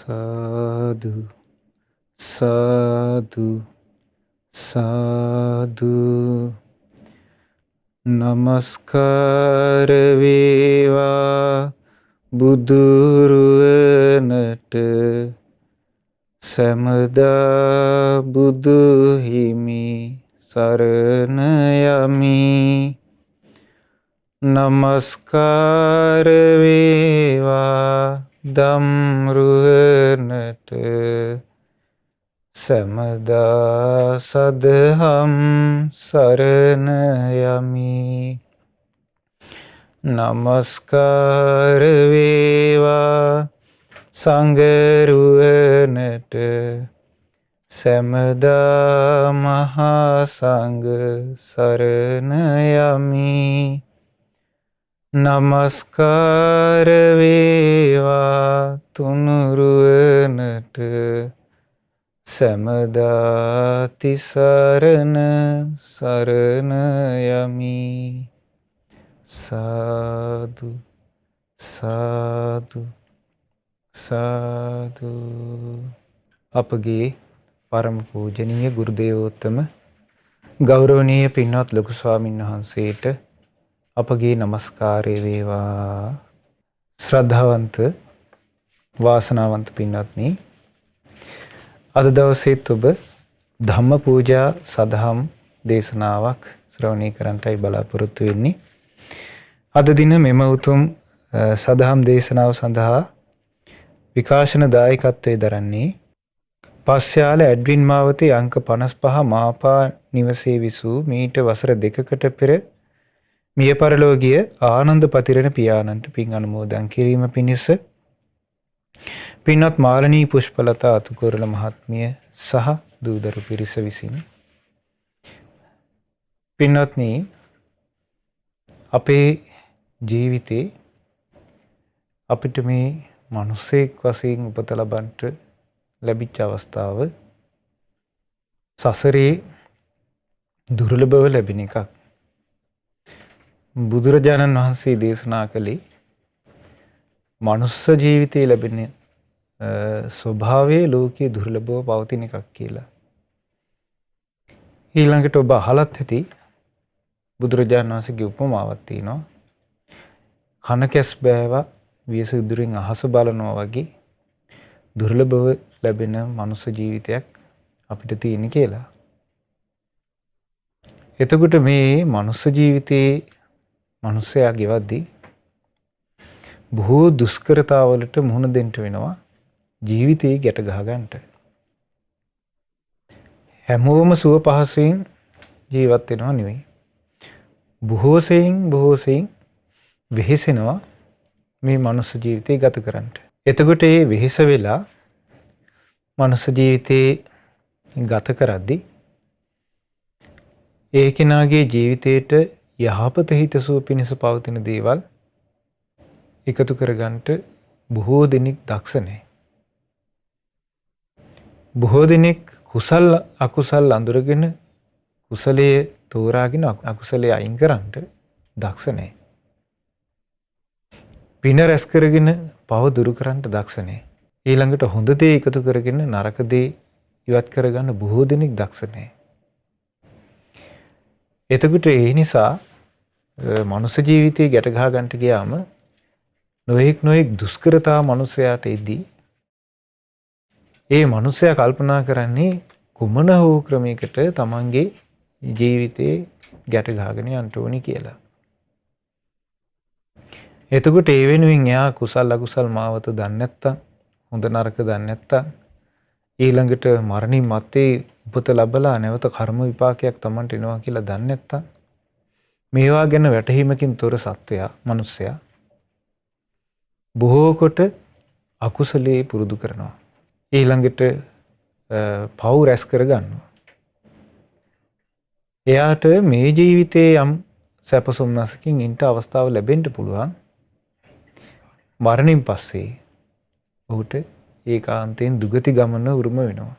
සාදු සාදු සාදු නමස්කාර වේවා බුදුරුවනට සැමදා බුදු හිමි සරණ යමි. නමස්කාර වේවා ධම්රුවනට සැමදා සදහම් සරණ යමි. නමස්කාර වේවා සංඝරුවනට සැමදා මහා සංඝ සරණ යමි. නමස්කාර වේවා තුනුරුවනට සැමදා තිසරණ සරණ යමි. සාදු සාදු සාදු. අපගේ පරම පූජනීය ගුරු දේවෝත්තම ගෞරවනීය පින්වත් ලොකු ස්වාමීන් වහන්සේට අපගේ නමස්කාරය වේවා. ශ්‍රද්ධාවන්ත වාසනාවන්ත පින්වත්නි, අද දවසේත් ඔබ ධම්ම පූජා සදහම් දේශනාවක් ශ්‍රවණය කරන්නටයි බලාපොරොත්තු වෙන්නේ. අද දින මෙම උතුම් සදහම් දේශනාව සඳහා විකාශන දායකත්වයේ දරන්නේ පස්යාල ඇඩ්වින් මාවතේ අංක 55 මාපා නිවසේ විසූ මීට වසර 2කට පෙර මිය පරලොව ගිය ආනන්ද පතිරණ පියාණන්ට පින් අනුමෝදන් කිරීම පිණිස පින්වත් මාලනී පුෂ්පලතා අතුකොරළ මහත්මිය සහ දූදරු පිරිස විසින් පින්වත්නි, අපේ ජීවිතේ අපිට මේ මිනිසෙක් වශයෙන් උපත ලබන්නට ලැබිච්ච අවස්ථාව සසරේ දුර්ලභව ලැබෙන එකක්. බුදුරජාණන් වහන්සේ දේශනා කළේ මනුස්ස ජීවිතයේ ලැබෙන ස්වභාවයේ ලෝකයේ දුර්ලභව පවතින එකක් කියලා. ඊළඟට ඔබ අහලත් ඇති බුදුරජාණන් වහන්සේගේ උපමාවක් තියෙනවා. කන කැස් බෑවා වියසුදුරින් අහස බලනවා වගේ දුර්ලභව ලැබෙන මනුස්ස ජීවිතයක් අපිට තියෙන කියලා. එතකොට මේ මනුස්ස ජීවිතයේ මනුස්සයා ගෙවද්දී බොහෝ දුෂ්කරතාවලට මුහුණ දෙන්න වෙනවා ජීවිතේ ගැට ගහ ගන්නට. හැමෝම සුව පහසුවෙන් ජීවත් වෙනවා නෙවෙයි. බොහෝ සෙයින් වෙහෙසෙනවා මේ මනුස්ස ජීවිතේ ගත කරන්නට. එතකොට මේ වෙහෙස වෙලා මනුස්ස ජීවිතේ ගත කරද්දී ඒ කෙනාගේ ජීවිතේට යහපත හිතසුව පිණිස පවතින දේවල් එකතු කරගන්නට බොහෝ දෙනෙක් දක්ෂ නැහැ. බොහෝ දෙනෙක් කුසල් අකුසල් අඳුරගෙන කුසලයේ තෝරාගෙන අකුසලයේ අයින් කරන්නට දක්ෂ නැහැ. පින රැස් කරගෙන පව දුරු කරන්නට දක්ෂ නැහැ. ඊළඟට හොඳ දේ එකතු කරගෙන නරක දේ ඉවත් කරගන්න බොහෝ දෙනෙක් දක්ෂ නැහැ. එතකොට ඒ නිසා මනුස්ස ජීවිතේ ගැට ගහ ගන්නට ගියාම නොඑක් දුෂ්කරතා මනුස්සයාට එදී ඒ මනුස්සයා කල්පනා කරන්නේ කුමන හෝ ක්‍රමයකට තමන්ගේ ජීවිතේ ගැට ගහගෙන යන්න ඕනි කියලා. එතකොට ඒ වෙනුවෙන් එයා කුසල් අකුසල් මාවත දන්නේ නැත්තම්, හොඳ නරක දන්නේ නැත්තම්, ඊළඟට මරණින් මත්තේ උපත ලැබලා නැවත කර්ම විපාකයක් තමන්ට එනවා කියලා දන්නේ නැත්තම්, මේවා ගැන වැටහීමකින් තොර සත්වයා, මනුස්සයා බොහෝ කොට අකුසලයේ පුරුදු කරනවා. ඊළඟට පව් රැස් කරගන්නවා. එයාට මේ ජීවිතේ යම් සැපසොම්නසකින් ඉන්න අවස්ථාව ලැබෙන්න පුළුවන්. මරණින් පස්සේ ඔහුට ඒකාන්තයෙන් දුගති ගමන උරුම වෙනවා.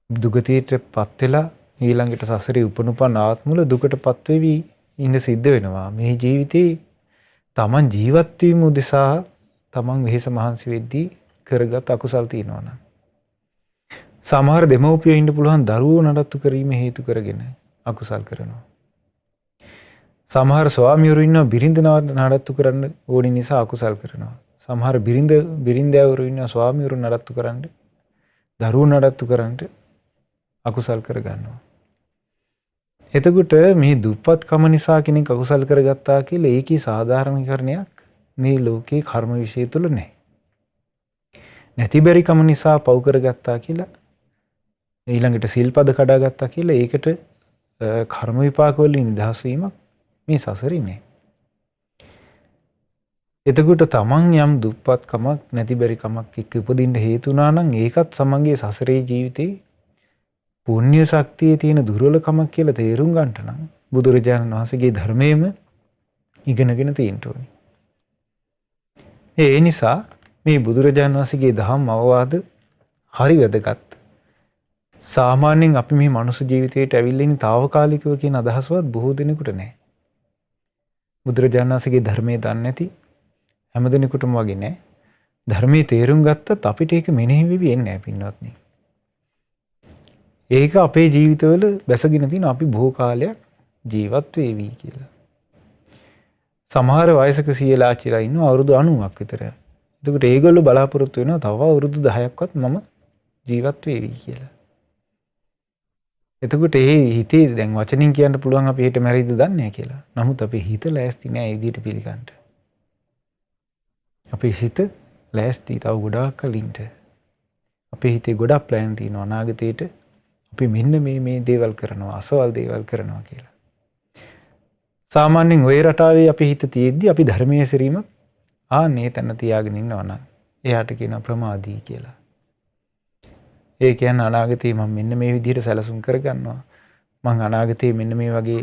දුගතියටපත් වෙලා ඊළඟට සසරේ උපනුපන් ආත්මවල දුකටපත් වෙවි ඉන්න සිද්ධ වෙනවා. මේ ජීවිතේ තමන් ජීවත් වීම උදෙසා තමන් වෙහෙස මහන්සි වෙද්දී කරගත් අකුසල් තියෙනවා නම්. සමහර දෙමව්පියෝ ඉන්න පුළුවන් දරුවෝ නඩත්තු කිරීම හේතු කරගෙන අකුසල් කරනවා. සමහර ස්වාමියවරු ඉන්නවා බිරිඳ නඩත්තු කරන්න ඕනි නිසා අකුසල් කරනවා. සමහර බිරිඳවරු ඉන්නවා ස්වාමියවරු නඩත්තු කරන්න, දරුවෝ නඩත්තු කරන්න අකුසල් කරගන්නවා. එතකොට මේ දුප්පත්කම නිසා කෙනෙක් අකුසල් කරගත්තා කියලා ඒකේ සාධාරණීකරණයක් මේ ලෝකේ කර්ම විශේෂ තුල නැහැ. නැති බැරිකම නිසා පව් කරගත්තා කියලා ඊළඟට සිල්පද කඩාගත්තා කියලා ඒකට කර්ම විපාක වලින් නිදහස් වීමක් මේ සසරේ නැහැ. එතකොට තමන් යම් දුප්පත්කමක් නැති බැරිකමක් එක්ක උපදින්න හේතු වුණා නම් ඒකත් සමන්ගේ සසරේ ජීවිතේ පුණ්‍ය ශක්තියේ තියෙන දුර්වලකමක් කියලා තේරුම් ගන්නට නම් බුදුරජාණන් වහන්සේගේ ධර්මයේම ඉගෙනගෙන තියෙන්න ඕනේ. ඒ නිසා මේ බුදුරජාණන් වහන්සේගේ දහම් අවවාද හරි වැදගත්. සාමාන්‍යයෙන් අපි මේ මනුස්ස ජීවිතයට ඇවිල්ලා ඉන්නේ తాවකාලිකව කියන අදහසවත් බොහෝ දෙනෙකුට නැහැ. බුදුරජාණන් වහන්සේගේ ධර්මයේ දන්නේ නැති හැම දෙනෙකුටම වගේ නැහැ. ධර්මයේ තේරුම් ගත්තත් අපිට ඒක මෙනෙහි වෙවි එන්නේ නැහැ පින්වත්නි. ඒක අපේ ජීවිතවල බැසගෙන තියෙන අපි බොහෝ කාලයක් ජීවත් වෙවි කියලා. සමහර වයසක සියලාචිලා ඉන්නවා අවුරුදු 90ක් විතර. එතකොට ඒගොල්ලෝ බලාපොරොත්තු වෙනවා තව අවුරුදු 10ක්වත් මම ජීවත් වෙවි කියලා. එතකොට ඒ හිතේ දැන් වචනින් කියන්න පුළුවන් අපි හෙට මැරෙයිද දන්නේ නැහැ කියලා. නමුත් අපේ හිත ලෑස්ති නැහැ ඒ විදිහට පිළිගන්න. අපේ හිත ලෑස්ති තව ගොඩාක් කලින්ට. අපේ හිතේ ගොඩක් ප්ලෑන් තියෙනවා අනාගතේට අපි මෙන්න මේ දේවල් කරනවා අසවල් දේවල් කරනවා කියලා. සාමාන්‍යයෙන් ওই රටාවේ අපි හිත තියෙද්දි අපි ධර්මයේ සිරීම ආන්නේ තැන තියාගෙන ඉන්නවා නම් එයාට කියනවා ප්‍රමාදී කියලා. ඒ කියන්නේ අනාගතේ මම මෙන්න මේ විදිහට සැලසුම් කරගන්නවා. මං අනාගතේ මෙන්න මේ වගේ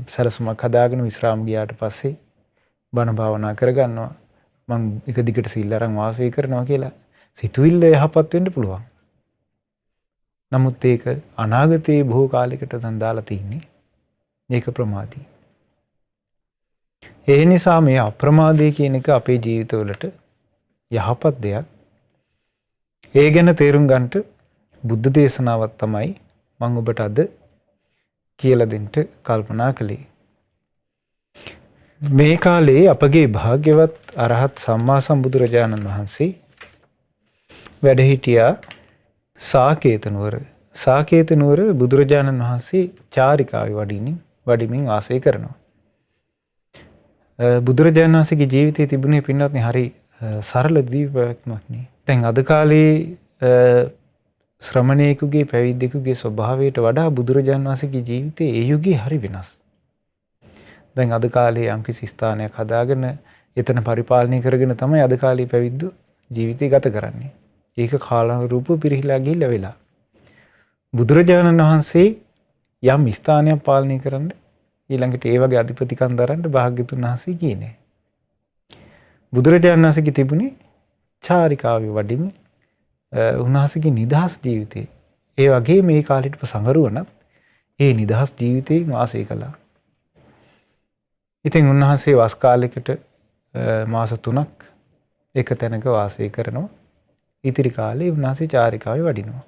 සැලසුමක් හදාගෙන විශ්‍රාම ගියාට පස්සේ බණ භාවනා කරගන්නවා. මං එක දිගට සිල් අරන් වාසය කරනවා කියලා සිතුවිල්ල යහපත් වෙන්න පුළුවන්. නමුත් ඒක අනාගතයේ බොහෝ කාලයකට දැන් දාලා තින්නේ. ඒක ප්‍රමාදී. ඒ නිසා මේ අප්‍රමාදය කියන එක අපේ ජීවිතවලට යහපත් දෙයක්. ඒ ගැන තේරුම් ගන්නට බුද්ධ දේශනාවක් තමයි මම ඔබට අද කියලා දෙන්න කල්පනා කළේ. මේ කාලේ අපගේ භාග්‍යවත් අරහත් සම්මා සම්බුදුරජාණන් වහන්සේ වැඩ හිටියා සාකේත නුවර. සාකේත නුවර බුදුරජාණන් වහන්සේ චාරිකාවේ වඩිමින් වාසය කරනවා. බුදුරජාණන් වහන්සේගේ ජීවිතයේ තිබුණේ පින්වත්නි හරි සරල ජීවිතයක් නේ. දැන් අද කාලේ ශ්‍රමණේකුගේ පැවිද්දෙකුගේ ස්වභාවයට වඩා බුදුරජාණන් වහන්සේගේ ජීවිතයේ ඒ යුගයේ හරි වෙනස්. දැන් අද කාලේ යම්කිසි ස්ථානයක් හදාගෙන එතන පරිපාලනය කරගෙන තමයි අද කාලේ පැවිද්දෝ ජීවිතය ගත කරන්නේ. ඒක කාලානුරූපව පිරිහිලා ගිහිල්ලා වෙලා. බුදුරජාණන් වහන්සේ යම් ස්ථානයක් පාලනය කරන්න ඊළඟට ඒ වගේ අධිපතිකම් දරන්න භාග්‍යතුන් වහන්සේ කියන්නේ. බුදුරජාණන් වහන්සේගේ තිබුණේ චාරිකාවේ වඩින්න උන්වහන්සේගේ නිදහස් ජීවිතේ. ඒ වගේ මේ කාලෙට සංගරුවනත් ඒ නිදහස් ජීවිතේ වාසය කළා. ඉතින් උන්වහන්සේ වස් කාලයකට මාස 3ක් එක තැනක වාසය කරනවා. ඉතිරි කාලේ උන්වහන්සේ චාරිකාවේ වඩිනවා.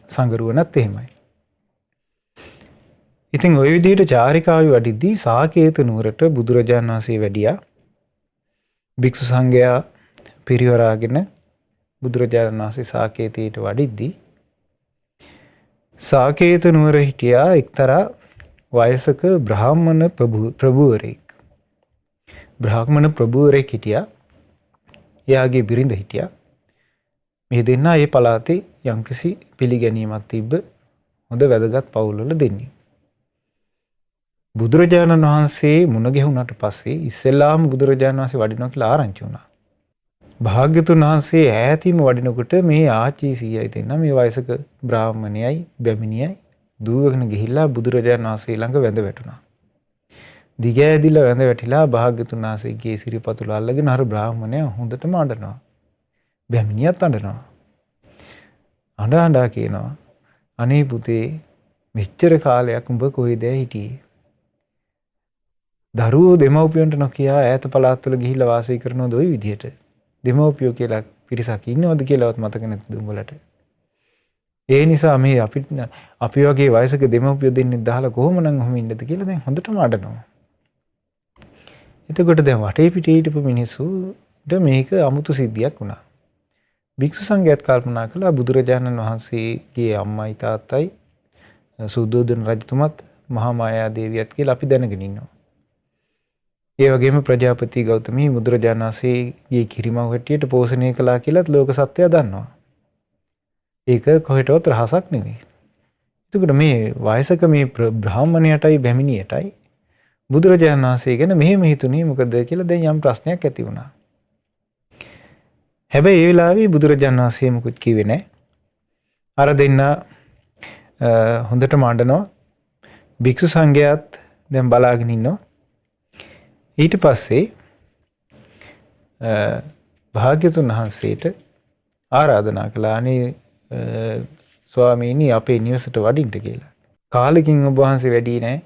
සංගරුවනත් එහෙමයි. ඉතින් ওই විදිහට චාරිකාවේ වඩිද්දී සාකේත නුවරට බුදුරජාණන් වහන්සේ වැඩියා. භික්ෂු සංඝයා පිරිවරාගෙන බුදුරජාණන් වහන්සේ සාකේතයට වඩිද්දී සාකේත නුවර හිටියා එක්තරා වයසක බ්‍රාහ්මණ ප්‍රභූවරයෙක්. බ්‍රාහ්මණ ප්‍රභූවරයෙක් හිටියා. එයාගේ බිරිඳ හිටියා. මේ දෙන්නා ඒ පළාතේ යම්කිසි පිළිගැනීමක් තිබ්බ හොඳ වැදගත් පවුල්වල දෙන්නේ. බුදුරජාණන් වහන්සේ මුණ ගැහුණාට පස්සේ ඉස්සෙල්ලාම බුදුරජාණන් වහන්සේ වඩිනවා කියලා ආරංචි වුණා. භාග්‍යතුන් වහන්සේ ඈතින්ම වඩිනකොට මේ ආච්චි සීයයි දෙන්න මේ වයසක බ්‍රාහ්මණයයි බැමිණියයි දුවගෙන ගිහිල්ලා බුදුරජාණන් වහන්සේ ළඟ වැඳ වැටුණා. දිග ඇදිලා වැඳ වැටිලා භාග්‍යතුන් වහන්සේගේ සිරිපතුල අල්ලගෙන අර බ්‍රාහ්මණයා හොඳටම අඬනවා. බැමිණියත් අඬනවා. අඬා කියනවා අනේ පුතේ මෙච්චර කාලයක් උඹ කොහෙද හිටියේ? දරුවෝ දෙමව්පියන්ට නොකියා ඈත පළාත්වල ගිහිල්ලා වාසය කරනවද ওই විදිහට? දෙමව්පියෝ කියලා පිරිසක් ඉන්නවද කියලාවත් මතක නැතිද උඹලට? ඒ නිසා මේ අපි වගේ වයසක දෙමව්පියෝ දෙන්නේ දහලා කොහොමනම් ඔහොම ඉන්නද කියලා දැන් හොඳටම අඬනවා. එතකොට දැන් වටේ පිටේ හිටපු මිනිස්සුන්ට මේක අමුතු සිද්ධියක් වුණා. භික්ෂු සංඝයාත් කල්පනා කළා බුදුරජාණන් වහන්සේගේ අම්මයි තාත්තයි සුද්ධෝදන රජතුමත් මහා මායා දේවියත් කියලා අපි දැනගෙන ඉන්නවා. ඒ වගේම ප්‍රජාපති ගෞතමී බුදුරජාණන් වහන්සේගේ කිරිමව් හැටියට පෝෂණය කළා කියලාත් ලෝක සත්වයා දන්නවා. ඒක කොහෙටවත් රහසක් නෙවෙයි. එතකොට මේ වයසක මේ බ්‍රාහ්මණයටයි බැමිණියටයි බුදුරජාණන් වහන්සේ ගැන මෙහෙම හිතුනේ මොකද කියලා දැන් යම් ප්‍රශ්නයක් ඇති වුණා. හැබැයි ඒ වෙලාවේ බුදුරජාණන් වහන්සේ මුකුත් කිව්වේ නැහැ. අර දෙන්න හොඳටම අඬනවා. භික්ෂු සංඝයාත් දැන් බලාගෙන ඉන්නවා. ඊට පස්සේ භාග්‍යතුන් වහන්සේට ආරාධනා කළා අනේ ස්වාමීනි අපේ නිවසට වඩින්න කියලා. කාලෙකින් ඔබ වහන්සේ වැඩි නැහැ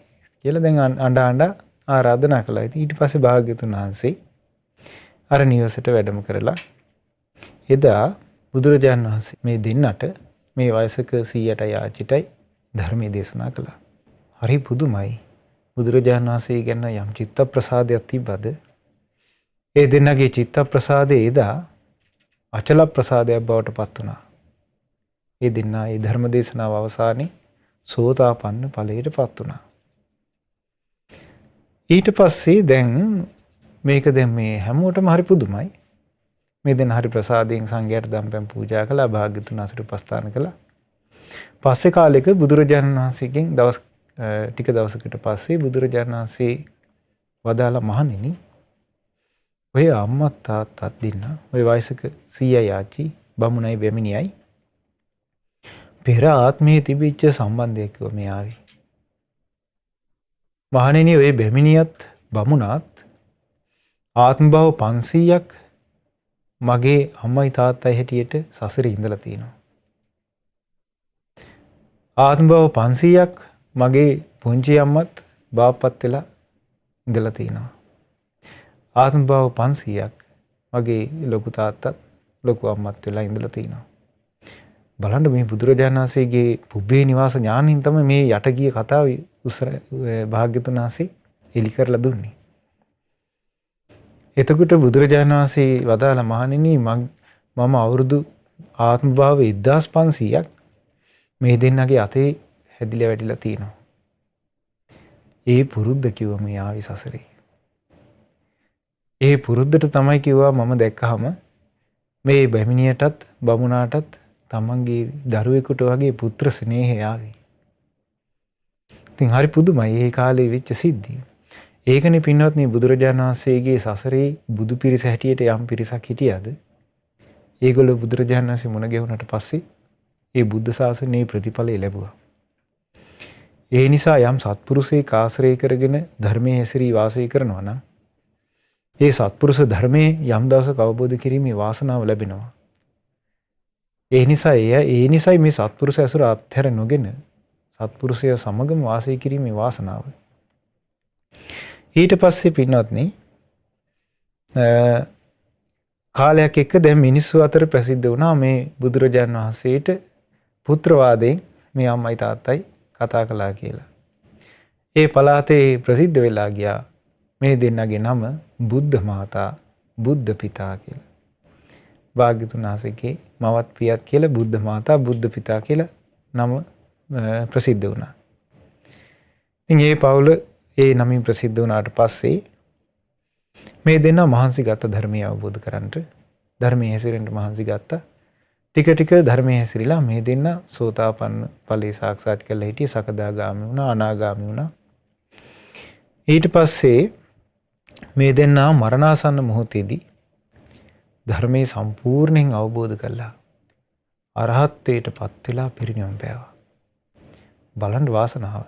කියලා දැන් අඬ ආරාධනා කළා. ඊට පස්සේ භාග්‍යතුන් වහන්සේ අර නිවසට වැඩම කරලා එදා බුදුරජාණන් වහන්සේ මේ දෙන්නට මේ වයසක 100ටයි ආච්චිටයි ධර්මයේ දේශනා කළා. හරි පුදුමයි. බුදුරජාණන් වහන්සේ ගැන යම් චිත්ත ප්‍රසාදයක් තිබ්බද ඒ දෙන්නගේ චිත්ත ප්‍රසාදේ එදා අචල ප්‍රසාදයක් බවට පත් වුණා. ඒ දෙන්න ඒ ධර්ම දේශනාව අවසානයේ සෝතාපන්න ඵලයට පත් වුණා. ඊට පස්සේ දැන් මේක දැන් මේ හැමෝටම හරි පුදුමයි. මේ දෙන්න හරි ප්‍රසාදයෙන් සංඝයාට දම්පැන් පූජා කළා, භාග්‍යතුන් වහන්සේට උපස්ථාන කළා. පස්සේ කාලෙක බුදුරජාණන් වහන්සේගෙන් ටික දවසකට පස්සේ බුදුරජාණන් වහන්සේ වදාලා මහණෙනි ඔය අම්මා තාත්තා දෙන්න ඔය වයසක 100යි ආච්චි බමුණයි බැමිණියයි පෙර ආත්මයේ තිබිච්ච සම්බන්ධයක් මේ ආවේ. මහණෙනි ඔය බැමිණියත් බමුණාත් ආත්ම භව 500ක් මගේ අම්මයි තාත්තයි හැටියට සසරේ ඉඳලා තියෙනවා. ආත්ම භව 500ක් මගේ පුංචි අම්මත් බාප්පත් වෙලා ඉඳලා තියෙනවා. ආත්ම භව 500ක් මගේ ලොකු තාත්තත් ලොකු අම්මත් වෙලා ඉඳලා තියෙනවා. බලන්න මේ බුදුරජාණන් වහන්සේගේ පුබ්බේ නිවාස ඥානින් තමයි මේ යට ගිය කතාව භාග්‍යතුන් වහන්සේ එලි කරලා දුන්නේ. එතකොට බුදුරජාණන් වහන්සේ වදාළ මහණෙනි මම අවුරුදු ආත්ම භාව 1500ක් මේ දෙන්නගේ අතේ හැදිලා වැටිලා තියෙනවා. ඒ පුරුද්ද කිව්ව මේ ආවි සසරේ. ඒ පුරුද්දට තමයි කිව්වා මම දැක්කහම මේ බැමිණියටත් බමුණාටත් තමන්ගේ දරුවෙකුට වගේ පුත්‍ර ස්නේහය ආවේ. ඉතින් හරි පුදුමයි ඒ කාලේ වෙච්ච සිද්ධිය. ඒකනේ පින්වත්නි බුදුරජාණන් වහන්සේගේ සසරේ බුදු පිරිස හැටියට යම් පිරිසක් හිටියද ඒගොල්ලෝ බුදුරජාණන් වහන්සේ මුණ ගැහුණට පස්සේ ඒ බුද්ධ ශාසනයේ ප්‍රතිඵලය ලැබුවා. ඒ නිසා යම් සත්පුරුෂයෙක් ආශ්‍රය කරගෙන ධර්මයේ හැසිරී වාසය කරනවා නම් ඒ සත්පුරුෂ ධර්මයේ යම් දවසක අවබෝධ කිරීමේ වාසනාව ලැබෙනවා. ඒ නිසායි මේ සත්පුරුෂ ඇසුර අත්හැර නොගෙන සත්පුරුෂය සමගම වාසය කිරීමේ වාසනාව. ඊට පස්සේ පින්වත්නි කාලයක් එක්ක දැන් මිනිස්සු අතර ප්‍රසිද්ධ වුණා මේ බුදුරජාණන් වහන්සේට පුත්‍රවාදයෙන් මේ අම්මයි තාත්තයි කතා කළා කියලා. ඒ පළාතේ ප්‍රසිද්ධ වෙලා ගියා මේ දෙන්නගේ නම බුද්ධ මාතා බුද්ධ පිතා කියලා. භාග්‍යතුන් වහන්සේගේ මවත් පියත් කියලා බුද්ධ මාතා බුද්ධ පිතා කියලා නම ප්‍රසිද්ධ වුණා. ඉතින් ඒ පවුල ඒ නමින් ප්‍රසිද්ධ වුණාට පස්සේ මේ දෙන්නා මහන්සි ගත්ත ධර්මය අවබෝධ කරගන්නට ධර්මයේ හැසිරෙන්න මහන්සි ගත්තා. ටික ටික ධර්මයේ හැසිරීලා මේ දෙන්නා සෝතාපන්න ඵලයේ සාක්ෂාත් කරලා හිටියේ සකදාගාමී වුණා අනාගාමී වුණා. ඊට පස්සේ මේ දෙන්නා මරණාසන්න මොහොතේදී ධර්මයේ සම්පූර්ණයෙන් අවබෝධ කළා. අරහත්ත්වයට පත් වෙලා පිරිනිවන් පෑවා. බලන්න වාසනාව.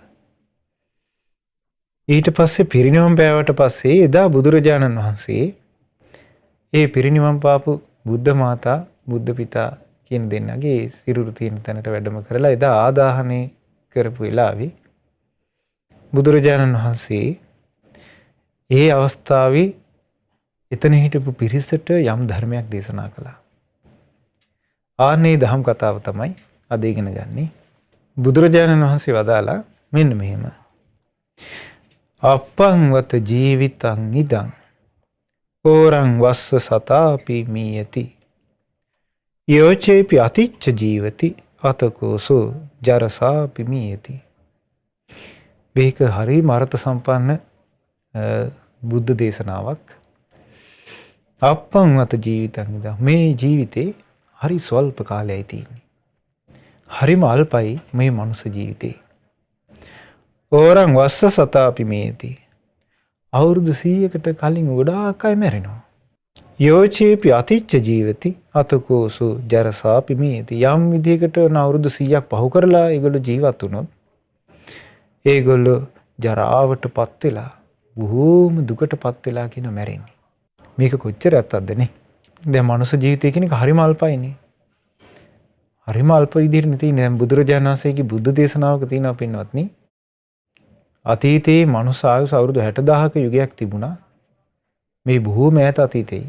ඊට පස්සේ පිරිනිවන් පෑවට පස්සේ එදා බුදුරජාණන් වහන්සේ ඒ පිරිනිවන් පාපු බුද්ධ මාතා බුද්ධ පිතා කියන දෙන්නගේ සිරුරු තියෙන තැනට වැඩම කරලා එදා ආදාහනය කරපු වෙලාවේ බුදුරජාණන් වහන්සේ ඒ අවස්ථාවේ එතන හිටපු පිරිසට යම් ධර්මයක් දේශනා කළා. ආනේ දහම් කතාව තමයි අද ඉගෙන ගන්නේ. බුදුරජාණන් වහන්සේ වදාලා මෙන්න මෙහෙම. අපං වත ජීවිතං ඉදං ඕරං වස්ස සතාපි මීයති යෝචේපි අතිච්ච ජීවති අතකෝසු ජරසාපි මීයති. මේක හරි අර්ථ සම්පන්න බුද්ධ දේශනාවක්. අපං වත ජීවිතං ඉදං, මේ ජීවිතේ හරි ස්වල්ප කාලයයි තියෙන්නේ. හරිම අල්පයි මේ මනුස්ස ජීවිතේ. ඕරං වස්ස සතාපි මීයති, අවුරුදු 100කට කලින් ගොඩාක් අය මැරෙනවා. යෝචේපි අතිච්ච ජීවති අතකෝසු ජරසාපි මීයති. යම් විදිහකට අවුරුදු 100ක් පහු කරලා ඒගොල්ලෝ ජීවත් වුණොත් ඒගොල්ලෝ ජරාවටපත් වෙලා බොහෝම දුකටපත් වෙලා කියන මැරෙන්නේ. මේක කොච්චර ඇත්තක්ද නේ? දැන් මනුස්ස ජීවිතය කියන එක හරිම අල්පයිනේ. හරිම අල්ප විදිහට තියෙන. දැන් බුදුරජාණන් වහන්සේගේ බුද්ධ දේශනාවක තියෙනවා පින්වත්නි. අතීතයේ මනුස්ස ආයුෂ අවුරුදු 60000ක යුගයක් තිබුණා. මේ බොහෝම ඈත අතීතයේ.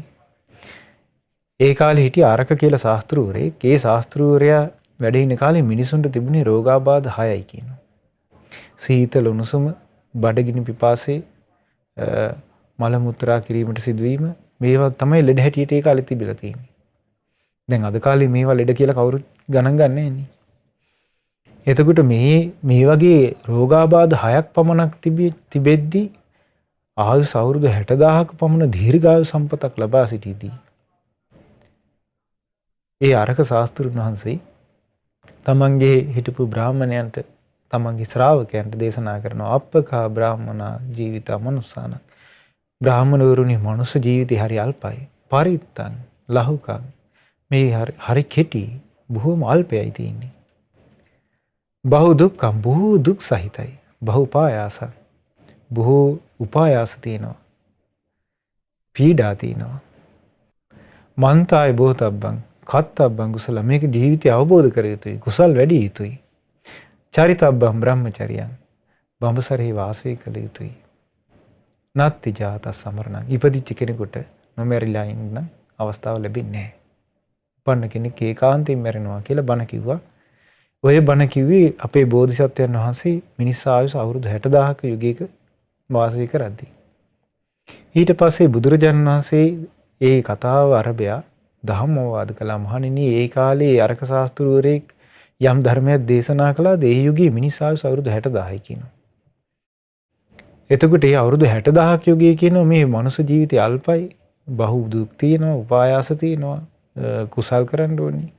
ඒ කාලේ හිටිය ආරක කියලා ශාස්ත්‍රූවරයෙක්. ඒ ශාස්ත්‍රූවරයා වැඩ ඉන්න කාලේ මිනිසුන්ට තිබුණේ රෝගාබාධ 6යි කියනවා. සීතල උණුසුම, බඩගිනි පිපාසය, මල මුත්‍රා කිරීමට සිදුවීම, මේවා තමයි ලෙඩ හැටියට ඒ කාලේ තිබිලා තියෙන්නේ. දැන් අද කාලේ මේවා ලෙඩ කියලා කවුරුත් ගණන් ගන්නෑ නේ. එතකොට මේ වගේ රෝගාබාධ 6ක් පමණක් තිබෙද්දී ආයුෂ අවුරුදු 60000ක පමණ දීර්ඝායු සම්පතක් ලබා සිටීදී ඒ අරක ශාස්ත්‍රඥ වහන්සේ තමන්ගේ හිටපු බ්‍රාහ්මණයන්ට, තමන්ගේ ශ්‍රාවකයන්ට දේශනා කරනවා. අප්පකා බ්‍රාහ්මනා ජීවිත මනුස්සාන. බ්‍රාහ්මණවරුනි, මනුස්ස ජීවිතය හරි අල්පයි. පරිත්තං ලහුකං, මේ හරි කෙටි, බොහෝම අල්පයයි තියෙන්නේ. බහු දුක්ඛං, බොහෝ දුක් සහිතයි. බහු උපායාසං, බොහෝ උපායාස තියෙනවා. පීඩා තියෙනවා. මන්තාය බෝතබ්බං කත්තබ්බං කුසල, මේක ජීවිතය අවබෝධ කර යුතුයි, කුසල් වැඩි යුතුයි. චරිතබ්බං බ්‍රහ්මචර්යං, බඹසරේ වාසය කළ යුතුයි. නත්ති ජාතස් සමරණං, ඉපදිච්ච කෙනෙකුට නොමැරිලා ඉන්න අවස්ථාව ලැබෙන්නේ නැහැ. උපන්න කෙනෙක් ඒකාන්තයෙන් මැරෙනවා කියලා බණ කිව්වා. ඔය බණ කිව්වේ අපේ බෝධිසත්වයන් වහන්සේ මිනිස් ආයුෂ අවුරුදු 60000ක යුගයක වාසය කරද්දී. ඊට පස්සේ බුදුරජාණන් වහන්සේ ඒ කතාව අරබයා ධම්මවාද කළා. මහණෙනි, ඒ කාලේ අරක ශාස්ත්‍රූවරයෙක් යම් ධර්මයක් දේශනා කළාද ඒ යුගයේ මිනිස් ආයුෂ අවුරුදු 60000යි කියනවා. එතකොට ඒ අවුරුදු 60000ක යුගයේ කියනවා මේ මනුස්ස ජීවිතය අල්පයි, බහු දුක් තියෙනවා, උපායාස තියෙනවා, කුසල් කරන්න ඕනේ,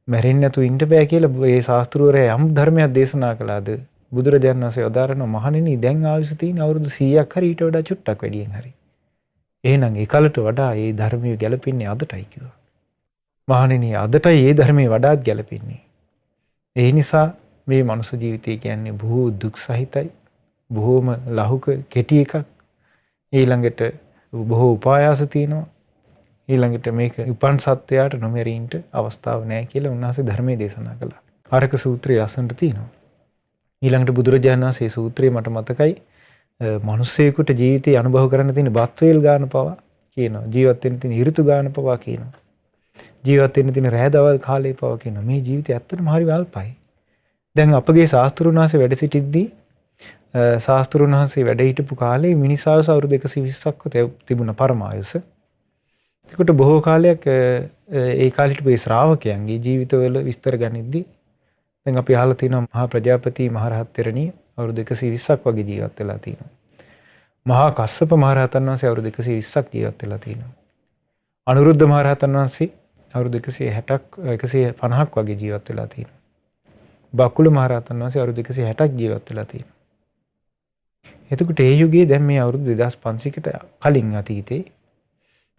මැරෙන්නේ නැතුව ඉන්න බෑ කියලා ඒ ශාස්ත්‍රූවරයා යම් ධර්මයක් දේශනා කළාද බුදුරජාණන් වහන්සේ උදාහරණ මහණෙනි, දැන් ආයුෂ තියෙන අවුරුදු 100ක් හරි ඊට වඩා චුට්ටක් වැඩියෙන් හරි. එහෙනම් ඒ කාලට වඩා ඒ ධර්මයේ ගැලපෙන්නේ අදටයි කිව්වා. මහණෙනි, අදටයි ඒ ධර්මයේ වඩාත් ගැලපෙන්නේ. ඒ නිසා මේ මනුස්ස ජීවිතය කියන්නේ බොහෝ දුක් සහිතයි, බොහෝම ලහුක කෙටි එකක්. ඊළඟට බොහෝ උපායාස තියෙනවා. ඊළඟට මේක උපන් සත්වයාට නොමැරීන්ට අවස්ථාවක් නැහැ කියලා උන්වහන්සේ ධර්මයේ දේශනා කළා. අරක සූත්‍රයේ ලස්සනට තියෙනවා. ඊළඟට බුදුරජාණන් වහන්සේ සූත්‍රයේ මට මතකයි මිනිස්සෙකුට ජීවිතේ අනුභව කරන්න තියෙන බත් වේල් ගන්න පවා කියනවා. ජීවත් වෙන්න තියෙන ඍතු ගන්න පවා කියනවා. ජීවත් වෙන්න තියෙන රැය දවල් කාලේ පවා කියනවා. මේ ජීවිතය ඇත්තටම හරි අල්පයි. දැන් අපගේ ශාස්ත්‍රඥ වහන්සේ වැඩ සිටිද්දී ශාස්ත්‍රඥ වහන්සේ වැඩ හිටපු කාලේ මිනිස් ආයුෂ අවුරුදු 120ක් තිබුණ පරමායුෂ. ඒකට බොහෝ කාලයක් ඒ කාලේ හිටපු ශ්‍රාවකයන්ගේ ජීවිතවල විස්තර ගනිද්දී දැන් අපි අහලා තියෙනවා මහා ප්‍රජාපති මහරහත් තෙරණිය අවුරුදු 120ක් වගේ ජීවත් වෙලා තියෙනවා. මහා කස්සප මහරහතන් වහන්සේ අවුරුදු 120ක් ජීවත් වෙලා තියෙනවා. අනුරුද්ධ මහරහතන් වහන්සේ අවුරුදු 160ක් 150ක් වගේ ජීවත් වෙලා තියෙනවා. බකුල මහරහතන් වහන්සේ අවුරුදු 160ක් ජීවත් වෙලා තියෙනවා. එතකොට ඒ යුගයේ දැන් මේ අවුරුදු 2500කට කලින් අතීතේ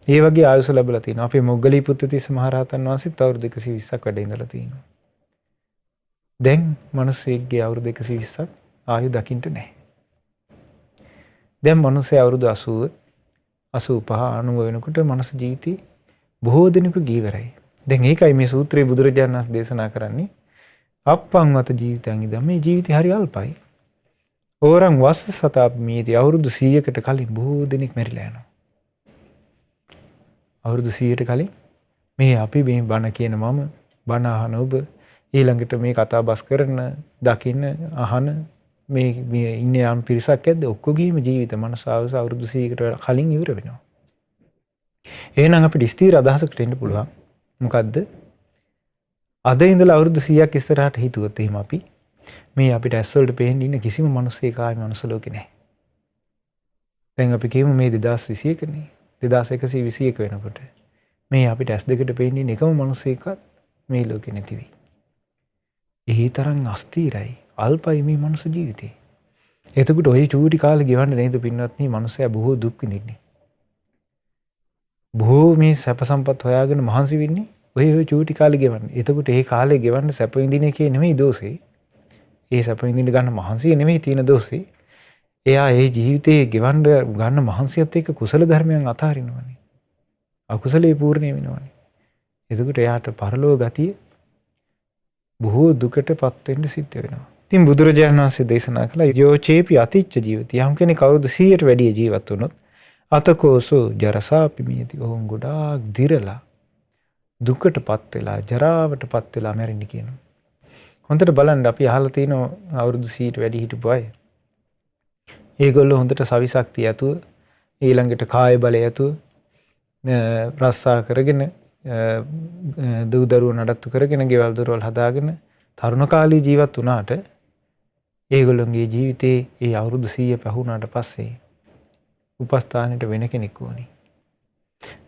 ඒ වගේ ආයුෂ ලැබලා තියෙනවා. අපේ මොග්ගලී පුත්තිස්ස මහරහතන් වහන්සේත් අවුරුදු 120ක් වැඩ ඉඳලා තියෙනවා. දැන් මිනිස්සෙක්ගේ අවුරුදු 120ක් ආයු දකින්න නැහැ. දැන් මිනිස්සේ අවුරුදු 80 85 90 වෙනකොට මනුස්ස ජීවිතේ බොහෝ දිනක ගියවරයි. දැන් ඒකයි මේ සූත්‍රයේ බුදුරජාණන් වහන්සේ දේශනා කරන්නේ අප්පං වත ජීවිතයන් ඉදන්, මේ ජීවිතය හරි අල්පයි. ඕරං වස්ස සතාප්මීති, අවුරුදු 100කට කලින් බොහෝ දෙනෙක් මැරිලා යනවා. අවුරුදු 100ට කලින් මේ අපි මේ බණ කියන මම බණ අහන ඔබ ඊළඟට මේ කතා බස් කරන දකින්න අහන මේ ඉන්න යම් පිරිසක් ඇද්ද ඔක්කොගේම ජීවිත මනසාවස අවුරුදු 100කට කලින් ඉවර වෙනවා. එහෙනම් අපිට ස්ථීර අදහසකට එන්න පුළුවන්. මොකද්ද? අද ඉඳලා අවුරුදු 100ක් ඉස්සරහට හිතුවොත් එහෙම අපි මේ අපිට ඇස් වලට පේන්න ඉන්න කිසිම මිනිස්සෙක් ආයි මනුස්ස ලෝකේ නැහැ. දැන් අපි කියමු මේ 2021 නේ. 2121 වෙනකොට මේ අපිට ඇස් දෙකට පේන්න ඉන්න එකම මිනිස්සෙක්වත් මේ ලෝකේ නැති වෙයි. එහි තරම් අස්තීරයි අල්පයි මේ මනුස්ස ජීවිතේ. එතකොට ওই චූටි කාලේ ගෙවන්න නේද පින්වත්නි මනුස්සයා බොහෝ දුක් විඳින්නේ. බොහෝ මේ සැප සම්පත් හොයාගෙන මහන්සි වෙන්නේ ඔය චූටි කාලේ ගෙවන්න. එතකොට ඒ කාලේ ගෙවන්න සැප විඳින එකේ නෙමෙයි දෝෂේ. ඒ සැප විඳින්න ගන්න මහන්සිය නෙමෙයි තියෙන දෝෂේ. එයා ඒ ජීවිතේ ගෙවන්න ගන්න මහන්සියත් එක්ක කුසල ධර්මයන් අතාරිනවනේ. අකුසලේ පූර්ණේ වෙනවනේ. එතකොට එයාට පරලෝක ගතිය බොහෝ දුකටපත් වෙන්න සිද්ධ වෙනවා. ඉතින් බුදුරජාණන් වහන්සේ දේශනා කළා යෝචේපි අතිච්ච ජීවිතය. යම් කෙනෙක් අවුරුදු 100ට වැඩි ජීවත් වුණොත් අතකෝසෝ ජරසාපි මියති. ඔවුන් ගොඩාක් දිරලා දුකටපත් වෙලා ජරාවටපත් වෙලා මැරෙන්න කියනවා. හොඳට බලන්න අපි අහලා තියෙනවා අවුරුදු 100ට වැඩි හිටපු අය. ඒගොල්ලෝ හොඳට සවිශක්තිය ඇතුව ඊළඟට කාය බලය ඇතුව රස්සා කරගෙන දූ දරුවෝ නඩත්තු කරගෙන ගෙවල් දොරවල් හදාගෙන තරුණ කාලේ ජීවත් වුණාට ඒගොල්ලන්ගේ ජීවිතේ ඒ අවුරුදු 100 පැහුණාට පස්සේ උපස්ථානෙට වෙන කෙනෙක් ඕනි.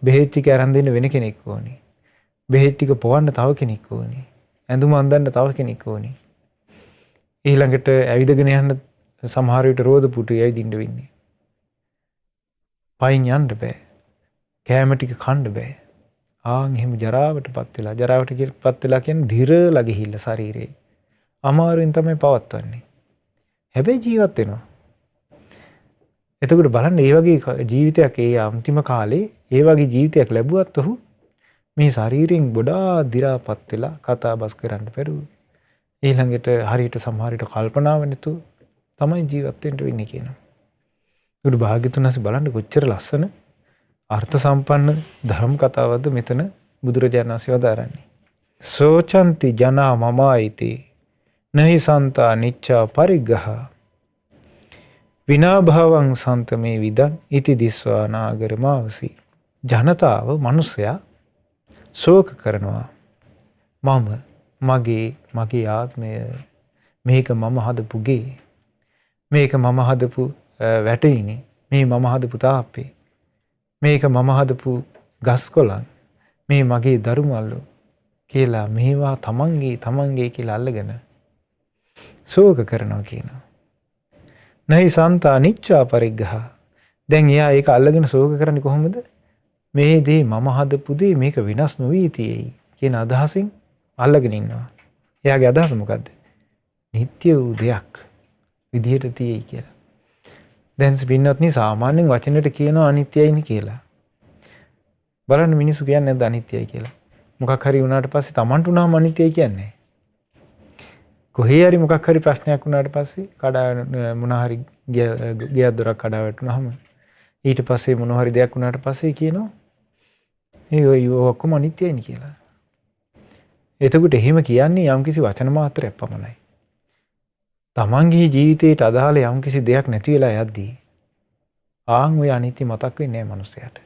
බෙහෙත් ටික අරන් දෙන්න වෙන කෙනෙක් ඕනි. බෙහෙත් ටික පොවන්න තව කෙනෙක් ඕනි. ඇඳුම අඳින්න තව කෙනෙක් ඕනි. ඊළඟට ඇවිදගෙන යන්න සමහර විට රෝද පුටුයි ඇවිදින්න වෙන්නේ. පයින් යන්න බෑ. කෑම ටික කන්න බෑ. ආන් එහෙම ජරාවටපත් වෙලා කියන්නේ දිරලා ගිහිල්ලා ශරීරේ. අමාරුවෙන් තමයි පවත්වන්නේ. හැබැයි ජීවත් වෙනවා. එතකොට බලන්න මේ වගේ ජීවිතයක් ඒ අන්තිම කාලේ ඒ වගේ ජීවිතයක් ලැබුවත් ඔහු මේ ශරීරයෙන් ගොඩාක් දිරාපත් වෙලා කතා බස් කරන්න පෙරුව. ඊළඟට හරියට සමහර විට කල්පනාව නැතුව තමයි ජීවත් වෙන්න වෙන්නේ කියනවා. උඩ භාග්‍යතුන්ස් බලන්න කොච්චර ලස්සන අර්ථ සම්පන්න ධර්ම කතාවක්ද මෙතන බුදුරජාණන් වහන්සේ වදාරන්නේ. සෝචන්ති ජනා මමායිති නහි සන්තා නිච්චා පරිග්ගහ විනා භවං සන්තමේ විදං ඉති දිස්වා නාගර මාවසි. ජනතාව මිනිසයා ශෝක කරනවා. මගේ ආත්මය මේක මම හදපු ගේ. මේක මම හදපු වැටෙයිනේ. මේ මම හදපු තාප්පේ. මේක මම හදපු ගස් කොළන්. මේ මගේ දරුමල්ලෝ කියලා මේවා තමන්ගේ කියලා අල්ලගෙන ශෝක කරනවා කියනවා. නහි සන්තා නිච්චා පරිග්ගහ. දැන් එයා ඒක අල්ලගෙන ශෝක කරන්නේ කොහොමද? මේ දේ මම හදපු දේ මේක විනාශ නොවී තියෙයි කියන අදහසින් අල්ලගෙන ඉන්නවා. එයාගේ අදහස මොකද්ද? නිට්ටය වූ දෙයක් විදිහට තියෙයි කියලා. දැන් පින්වත්නි සාමාන්‍යයෙන් වචනෙට කියනවා අනිත්‍යයිනි කියලා. බලන්න මිනිස්සු කියන්නේ නැද්ද අනිත්‍යයි කියලා? මොකක් හරි වුණාට පස්සේ Tamanට උනාම අනිත්‍යයි කියන්නේ. කොහේ හරි මොකක් හරි ප්‍රශ්නයක් වුණාට පස්සේ මොන හරි ගියක් දොරක් කඩා වැටුනහම ඊට පස්සේ මොන හරි දෙයක් වුණාට පස්සේ කියනවා ඒ ඔක්කොම අනිත්‍යයිනි කියලා. එතකොට එහෙම කියන්නේ යම්කිසි වචන මාත්‍රයක් පමණයි. තමන්ගේ ජීවිතයට අදාළ යම්කිසි දෙයක් නැති වෙලා යද්දී ආන් ඔය අනිත්‍ය මතක් වෙන්නේ නැහැ මනුස්සයාට.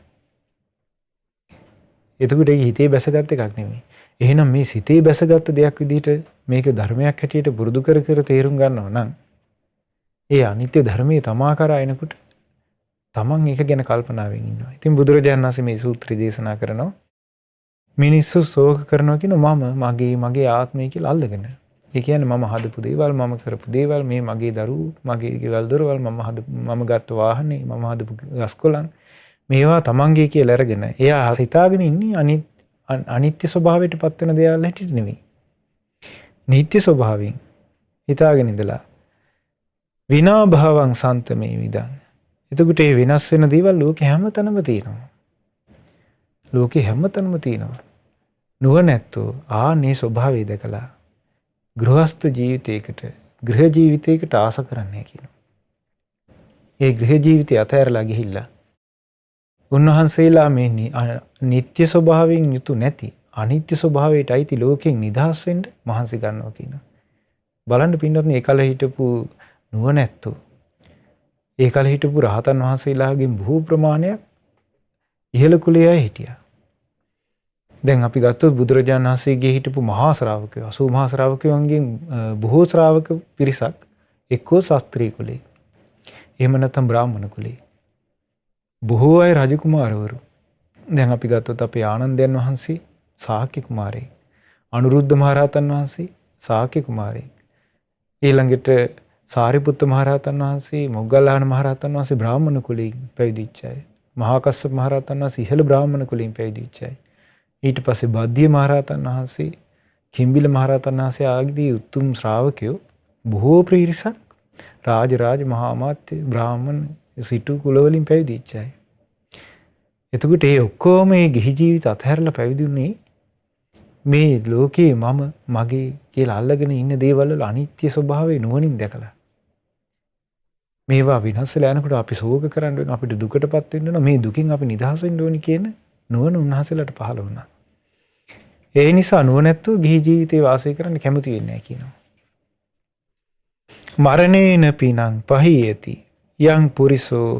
එතකොට ඒ හිතේ බැසගත් එකක් නෙමෙයි. එහෙනම් මේ සිතේ බැසගත් දෙයක් විදිහට මේක ධර්මයක් හැටියට පුරුදු කර තේරුම් ගන්නවා නම් ඒ අනිත්‍ය ධර්මයේ තමා කරා එනකොට තමන් ඒක ගැන කල්පනාවෙන් ඉන්නවා. ඉතින් බුදුරජාණන් වහන්සේ මේ සූත්‍රය දේශනා කරනවා මිනිස්සු ශෝක කරනවා කියන මගේ ආත්මය කියලා අල්ලගෙන. ඒ කියන්නේ මම හදපු දේවල්, මම කරපු දේවල්, මේ මගේ දරුවෝ, මගේ ගෙවල් දොරවල්, මම ගත්ත වාහනේ, මම හදපු ගස්කොලන් මේවා තමන්ගේ කියලා අරගෙන එයා හිතාගෙන ඉන්නේ අනිත්‍ය ස්වභාවයට පත් වෙන දේවල් හැටියට නෙවෙයි. නිත්‍ය ස්වභාවයෙන් හිතාගෙන ඉඳලා විනා භවං සන්තමේ විදං. එතකොට මේ වෙනස් වෙන දේවල් ලෝකේ හැමතැනම තියෙනවා. ලෝකේ හැමතැනම තියෙනවා. නුවණැත්තෝ ආනේ ස්වභාවය දැකලා ගෘහස්ත ජීවිතයකට, ගෘහ ජීවිතයකට ආස කරන්නේ කියනවා. ඒ ගෘහ ජීවිතය අතහැරලා ගිහිල්ලා උන්වහන්සේලා මේ නිත්‍ය ස්වභාවයෙන් යුතු නැති අනිත්‍ය ස්වභාවයට අයිති ලෝකයෙන් නිදහස් වෙන්න මහන්සි ගන්නවා කියනවා. බලන්න පින්නත් ඒ කාලේ හිටපු නුවණැත්තෝ ඒ කාලේ හිටපු රහතන් වහන්සේලාගෙන් බොහෝ ප්‍රමාණයක් ඉහළ කුලයේ අය හිටියා. දැන් අපි ගත්තොත් බුදුරජාණන් වහන්සේගේ හිටපු මහා ශ්‍රාවකයෝ 80 මහා ශ්‍රාවකයන්ගෙන් බොහෝ ශ්‍රාවක පිරිසක් එක්කෝ ශාස්ත්‍රීය කුලේ. එහෙම නැත්නම් බ්‍රාහ්මණ කුලේ. බොහෝ අය රජකුමාරවරු. දැන් අපි ගත්තොත් අපේ ආනන්දයන් වහන්සේ ශාක්‍ය කුමාරයෙක්. අනුරුද්ධ මහරහතන් වහන්සේ ශාක්‍ය කුමාරයෙක්. ඊළඟට සාරිපුත්ත මහරහතන් වහන්සේ මොග්ගල්ලාන මහරහතන් වහන්සේ බ්‍රාහ්මණ කුලයෙන් පැවිදිච්ච අය. මහා කස්සප මහරහතන් වහන්සේ ඉහළ බ්‍රාහ්මණ කුලයෙන් පැවිදිච්ච අය. ඊට පස්සේ බද්දිය මහරහතන් වහන්සේ කිම්බිල මහරහතන් වහන්සේ ආදී උතුම් ශ්‍රාවකයෝ බොහෝ පිරිසක් රාජ මහා අමාත්‍ය බ්‍රාහ්මණ සිටු කුලවලින් පැවිදිච්ච අය. එතකොට ඒ ඔක්කොම මේ ගිහි ජීවිත අතහැරලා පැවිදි වුණේ මේ ලෝකේ මම මගේ කියලා අල්ලගෙන ඉන්න දේවල් වල අනිත්‍ය ස්වභාවය නුවණින් දැකලා. මේවා විනාශ වෙලා යනකොට අපි ශෝක කරන්න වෙනවා, අපිට දුකටපත් වෙන්න වෙනවා, මේ දුකින් අපි නිදහස් වෙන්න ඕනි කියන නුවණ උන්වහන්සේලාට පහළ වුණා. ඒ නිසා නුවණැත්තෝ ගිහි ජීවිතේ වාසය කරන්න කැමති වෙන්නේ නැහැ කියනවා. මරණේන පිනං පහියති යං පුරිසෝ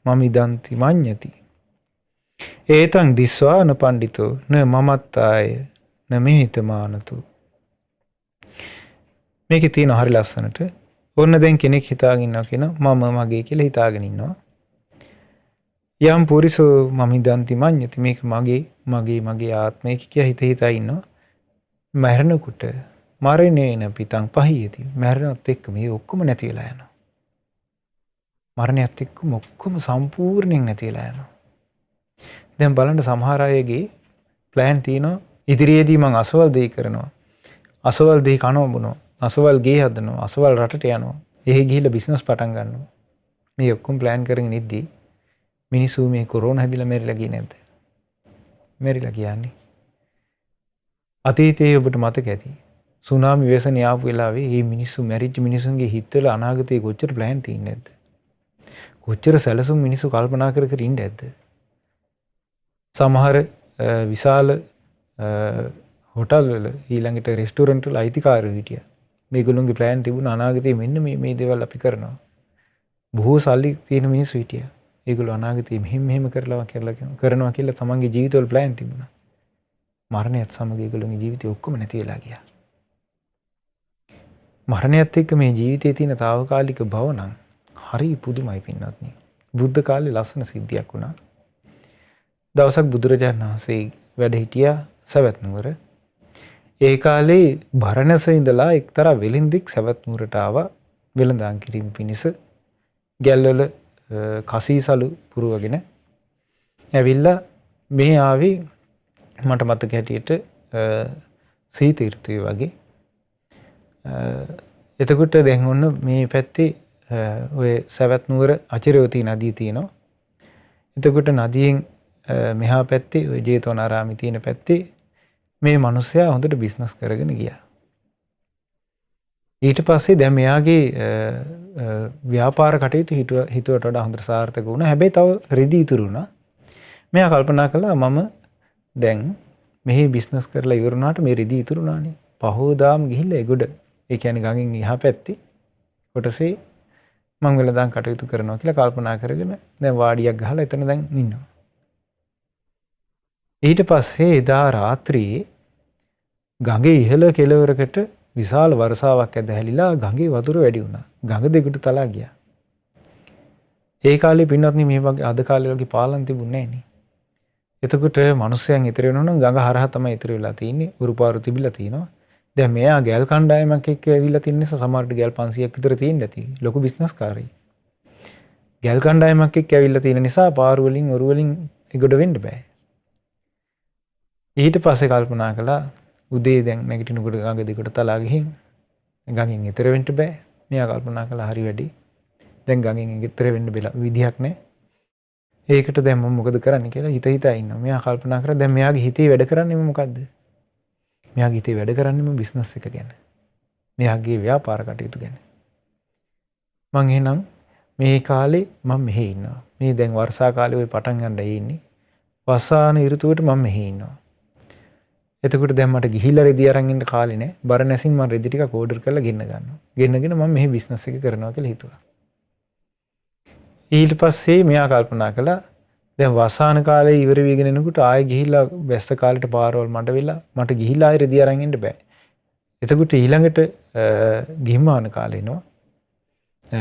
මමිදන්ති මඤ්ඤති ඒතං දිස්වාන පණ්ඩිතෝ න මමත්තාය න මෙහිතමානතු. මේකේ තියෙන හරි ලස්සනට ඔන්න දැන් කෙනෙක් හිතාගෙන ඉන්නවා කියන මම මගේ කියලා හිතාගෙන ඉන්නවා. යම් පුරිසෝ මමිදන්ති මඤ්ඤති මේක මගේ ආත්මය කියලා හිතා ඉන්නවා. මරණකොට මරණේන පිතං පහියති මරණත් එක්ක මේ ඔක්කොම නැති වෙලා යනවා. මරණයත් එක්ක ඔක්කොම සම්පූර්ණයෙන් නැති වෙලා යනවා. දැන් බලන්න සමහර අයගේ ප්ලෑන් තියෙනවා ඉදිරියේදී මං අසවල් දෙය කරනවා. අසවල් දෙය කනවා බොනවා. අසවල් ගේ හදනවා. අසවල් රටට යනවා. එහෙ ගිහිල්ලා බිස්නස් පටන් ගන්නවා. මේ ඔක්කොම ප්ලෑන් කරගෙන ඉද්දී මිනිස්සු මේ කොරෝනා හැදිලා මෙරිලා ගියේ නැද්ද? මෙරිලා කියන්නේ. අතීතයේ ඔබට මතක ඇති. සුනාමි ව්‍යසනය ආපු වෙලාවේ මේ මිනිස්සු මැරිච්ච මිනිසුන්ගේ හිතවල අනාගතයේ කොච්චර ප්ලෑන් තියෙන්නේ නැද්ද? කොච්චර සැලසුම් මිනිස්සු කල්පනා කර කර ඉන්නේ නැද්ද? සමහර විශාල හොටල් වල ඊළඟට රෙස්ටෝරන්ට් වල අයිතිකාරයෝ හිටියා. මේගොල්ලෝගේ ප්ලෑන් තිබුණ අනාගතයේ මෙන්න මේ දේවල් අපි කරනවා. බොහෝ සල්ලි තියෙන මිනිස්සු හිටියා. ඒගොල්ලෝ අනාගතයේ මෙහෙම කරනවා කියලා තමන්ගේ ජීවිතවල ප්ලෑන් තිබුණා. මරණයත් සමග ඒගොල්ලෝගේ ජීවිතේ ඔක්කොම නැති වෙලා ගියා. මරණයත් එක්ක මේ ජීවිතයේ තියෙන తాවකාලික බව නම් හරි පුදුමයි පින්වත්නි. බුද්ධ කාලේ ලස්සන සිද්ධියක් වුණා. දවසක් බුදුරජාණන් වහන්සේ වැඩ හිටියා සවැත් නුවර. ඒ කාලේ බරණැස ඉඳලා එක්තරා වෙලින්දික් සවැත් නුවරට ආවා වෙළඳාම් කිරීම පිණිස. ගැල්වල කසීසලු පුරවගෙන ඇවිල්ලා මේ ආවේ මට මතක හැටියට සීත ඍතුවේ වගේ. එතකොට දැන් ඔන්න මේ පැත්තේ ඔය සවැත් නුවර අචිරවතී නදිය තියෙනවා. එතකොට නදියෙන් මෙහා පැත්තේ ඔය ජේතවනාරාමේ තියෙන පැත්තේ මේ මිනිස්සයා හොඳට බිස්නස් කරගෙන ගියා. ඊට පස්සේ දැන් මෙයාගේ ව්‍යාපාර කටයුතු හිතුවට වඩා හොඳට සාර්ථක වුණා. හැබැයි තව රෙදි ඉතුරු වුණා. මෙයා කල්පනා කළා මම දැන් මෙහි බිස්නස් කරලා ඉවර වුණාට මේ රෙදි ඉතුරු වුණානේ. පහෝදාම ගිහිල්ලා ඒගොඩ ඒ කියන්නේ ගඟෙන් එහා පැත්තේ කොටසේ මම වෙලදාන් කටයුතු කරනවා කියලා කල්පනා කරගෙන දැන් වාඩියක් ගහලා එතන දැන් ඉන්නවා. ඊට පස්සේ එදා රාත්‍රියේ ගඟේ ඉහළ කෙළවරකට විශාල වර්ෂාවක් ඇදහැලිලා ගඟේ වතුර වැඩි වුණා. ගඟ දෙකට තලා ගියා. ඒ කාලේ පින්වත්නි මේ වගේ අද කාලේ වගේ පාලම් තිබුණේ නැහැ නේ. එතකොට මිනිස්සයන් ඉතර වෙනවා නම් ගඟ හරහා තමයි ඉතර වෙලා තියෙන්නේ. උරුපාරු තිබිලා තියෙනවා. දැන් මෙයා ගෑල් කණ්ඩායමක් එක්ක ඇවිල්ලා තියෙන නිසා සමහරට ගෑල් 500ක් විතර තියෙන්න ඇති. ලොකු බිස්නස් කාරයි. ගෑල් කණ්ඩායමක් එක්ක ඇවිල්ලා තියෙන නිසා පාරු වලින් ඔරු වලින් ඒගොඩ වෙන්න බෑ. ඊට පස්සේ කල්පනා කළා උදේ දැන් නැගිටිනකොට ගඟ දෙකට තලා ගිහින් ගඟෙන් ඈතර වෙන්න බෑ. මෙයා කල්පනා කළා හරි වැඩි. දැන් ගඟෙන් ඈතර වෙන්න විදිහක් නැහැ. ඒකට දැන් මම මොකද කරන්න කියලා හිතා ඉන්නවා. මෙයා කල්පනා කරා දැන් මෙයාගේ හිතේ වැඩ කරන්නේම මොකද්ද? මෙයාගේ හිතේ වැඩ කරන්නේම බිස්නස් එක ගැන. මෙයාගේ ව්‍යාපාර කටයුතු ගැන. මං එහෙනම් මේ කාලේ මම මෙහෙ ඉන්නවා. මේ දැන් වර්ෂා කාලේ ওই පටන් ගන්න ඉන්නේ. වසාන ඍතුවට මම මෙහෙ ඉන්නවා. එතකොට දැන් මට ගිහිල්ලා රෙදි අරන් ඉන්න කාලේ නෑ. බරණැසින් මම රෙදි ටිකක් ඕඩර් කරලා ගෙන්න ගන්නවා. ගෙන්නගෙන මම මෙහි බිස්නස් එක කරනවා කියලා හිතුවා. ඊට පස්සේ මෙයා කල්පනා කළා දැන් වසාන කාලේ ඉවර වෙගෙන එනකොට ආයෙ ගිහිල්ලා වැස්ස කාලේට පාරවල් මඩ වෙලා මට ගිහිල්ලා ආයෙ රෙදි අරන් ඉන්න බෑ. එතකොට ඊළඟට ගිහිමාන කාලේ එනවා.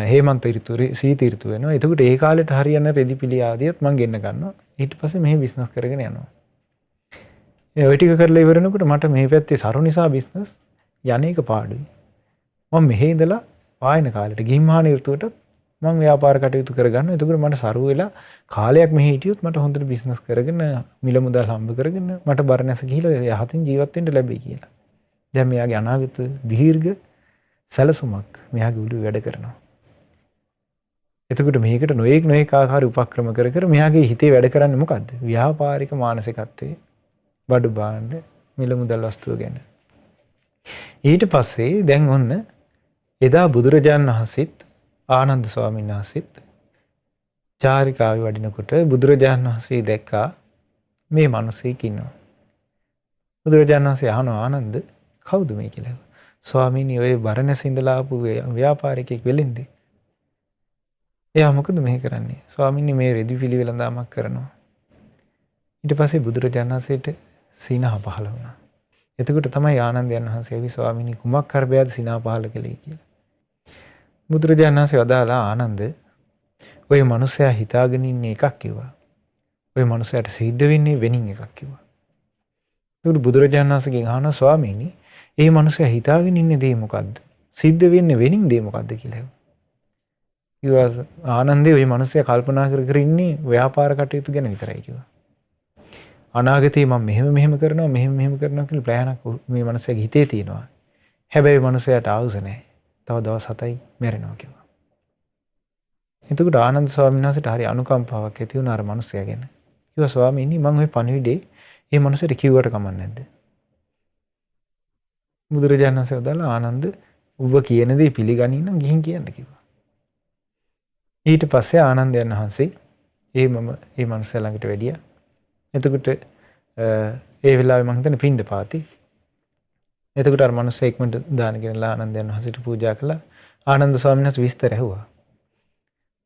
හේමන්ත ඍතු සීත ඍතු වෙනවා. එතකොට ඒ කාලේට හරියන රෙදි පිළි ආදියත් මම ගෙන්න ගන්නවා. ඊට පස්සේ මෙහි බිස්නස් කරගෙන යනවා. ඔය ටික කරලා ඉවරනකොට මට මේ පැත්තේ සරු නිසා බිස්නස් යන්නේක පාඩුයි. මම මෙහෙ ඉඳලා පායන කාලෙට ගිම්හාන ඍතුවටත් මම ව්‍යාපාර කටයුතු කරගන්නවා. එතකොට මට සරු වෙලා කාලයක් මෙහෙ හිටියොත් මට හොඳට බිස්නස් කරගෙන මිල මුදල් හම්බ කරගෙන මට බරණැස ගිහිලා යහතින් ජීවත් වෙන්න ලැබෙයි කියලා. දැන් මෙයාගේ අනාගත දීර්ඝ සැලසුමක් මෙයාගේ උළු වැඩ කරනවා. එතකොට මේකට නොඑක් ආකාර උපක්‍රම කර කර මෙයාගේ හිතේ වැඩ කරන්නේ මොකද්ද? ව්‍යාපාරික මානසිකත්වයේ බඩු බාණ්ඩ මිල මුදල් වස්තුව ගැන. ඊට පස්සේ දැන් ඔන්න එදා බුදුරජාණන් වහන්සේත් ආනන්ද ස්වාමීන් වහන්සේත් චාරිකාවේ වඩිනකොට බුදුරජාණන් වහන්සේ දැක්කා මේ මිනිසෙක් ඉන්නවා. බුදුරජාණන් වහන්සේ අහනවා ආනන්ද කවුද මේ කියලා. ස්වාමීනි ඔය බරණැස ඉඳලා ආපු ව්‍යාපාරිකයෙක් වෙලින්ද? එයා මොකද මෙහෙ කරන්නේ? ස්වාමීනි මේ රෙදි පිළිවෙලඳාමක් කරනවා. ඊට පස්සේ බුදුරජාණන් වහන්සේට සීනහ පහළ වුණා. එතකොට තමයි ආනන්දයන් වහන්සේ ඇවි ස්වාමීනි කුමක් කරබෑද සීනහ පහළ කළේ කියලා. බුදුරජාණන් වහන්සේ වදාලා ආනන්ද ඔය මනුස්සයා හිතාගෙන ඉන්නේ එකක් කිව්වා. ඔය මනුස්සයාට සිද්ධ වෙන්නේ වෙනින් එකක් කිව්වා. ඒකට බුදුරජාණන් වහන්සේගෙන් අහනවා ස්වාමීනි ඒ මනුස්සයා හිතාගෙන ඉන්නේ දේ මොකද්ද? සිද්ධ වෙන්නේ වෙනින් දේ මොකද්ද කියලා. කිව්වා ආනන්දේ ඔය මනුස්සයා කල්පනා කර කර ඉන්නේ ව්‍යාපාර කටයුතු ගැන විතරයි කිව්වා. අනාගතේ මම මෙහෙම කරනවා මෙහෙම කරනවා කියලා ප්ලෑනක් මේ මනුස්සයාගේ හිතේ තියෙනවා. හැබැයි මනුස්සයාට ආවුස නැහැ. තව දවස් 7යි මැරෙනවා කිව්වා. එතකොට ආනන්ද ස්වාමීන් වහන්සේට හරි අනුකම්පාවක් ඇති වුණා අර මනුස්සයා ගැන. කිව්වා ස්වාමීනි මම ওই පණිවිඩේ මේ මනුස්සයාට කිව්වට කමක් නැද්ද? බුදුරජාණන් වහන්සේ වදාලා ආනන්ද ඔබ කියන දේ පිළිගනින්න නම් ගිහින් කියන්න කිව්වා. ඊට පස්සේ ආනන්දයන් වහන්සේ මේ මනුස්සයා ළඟට වැඩියා. එතකොට ඒ වෙලාවේ මම හිතන්නේ පින්ඩ පාති. එතකොට අර මනුස්සයා ඉක්මනට දාන ගෙනලා ආනන්දයන් වහන්සේට පූජා කළා. ආනන්ද ස්වාමීන් වහන්සේ විස්තර ඇහුවා.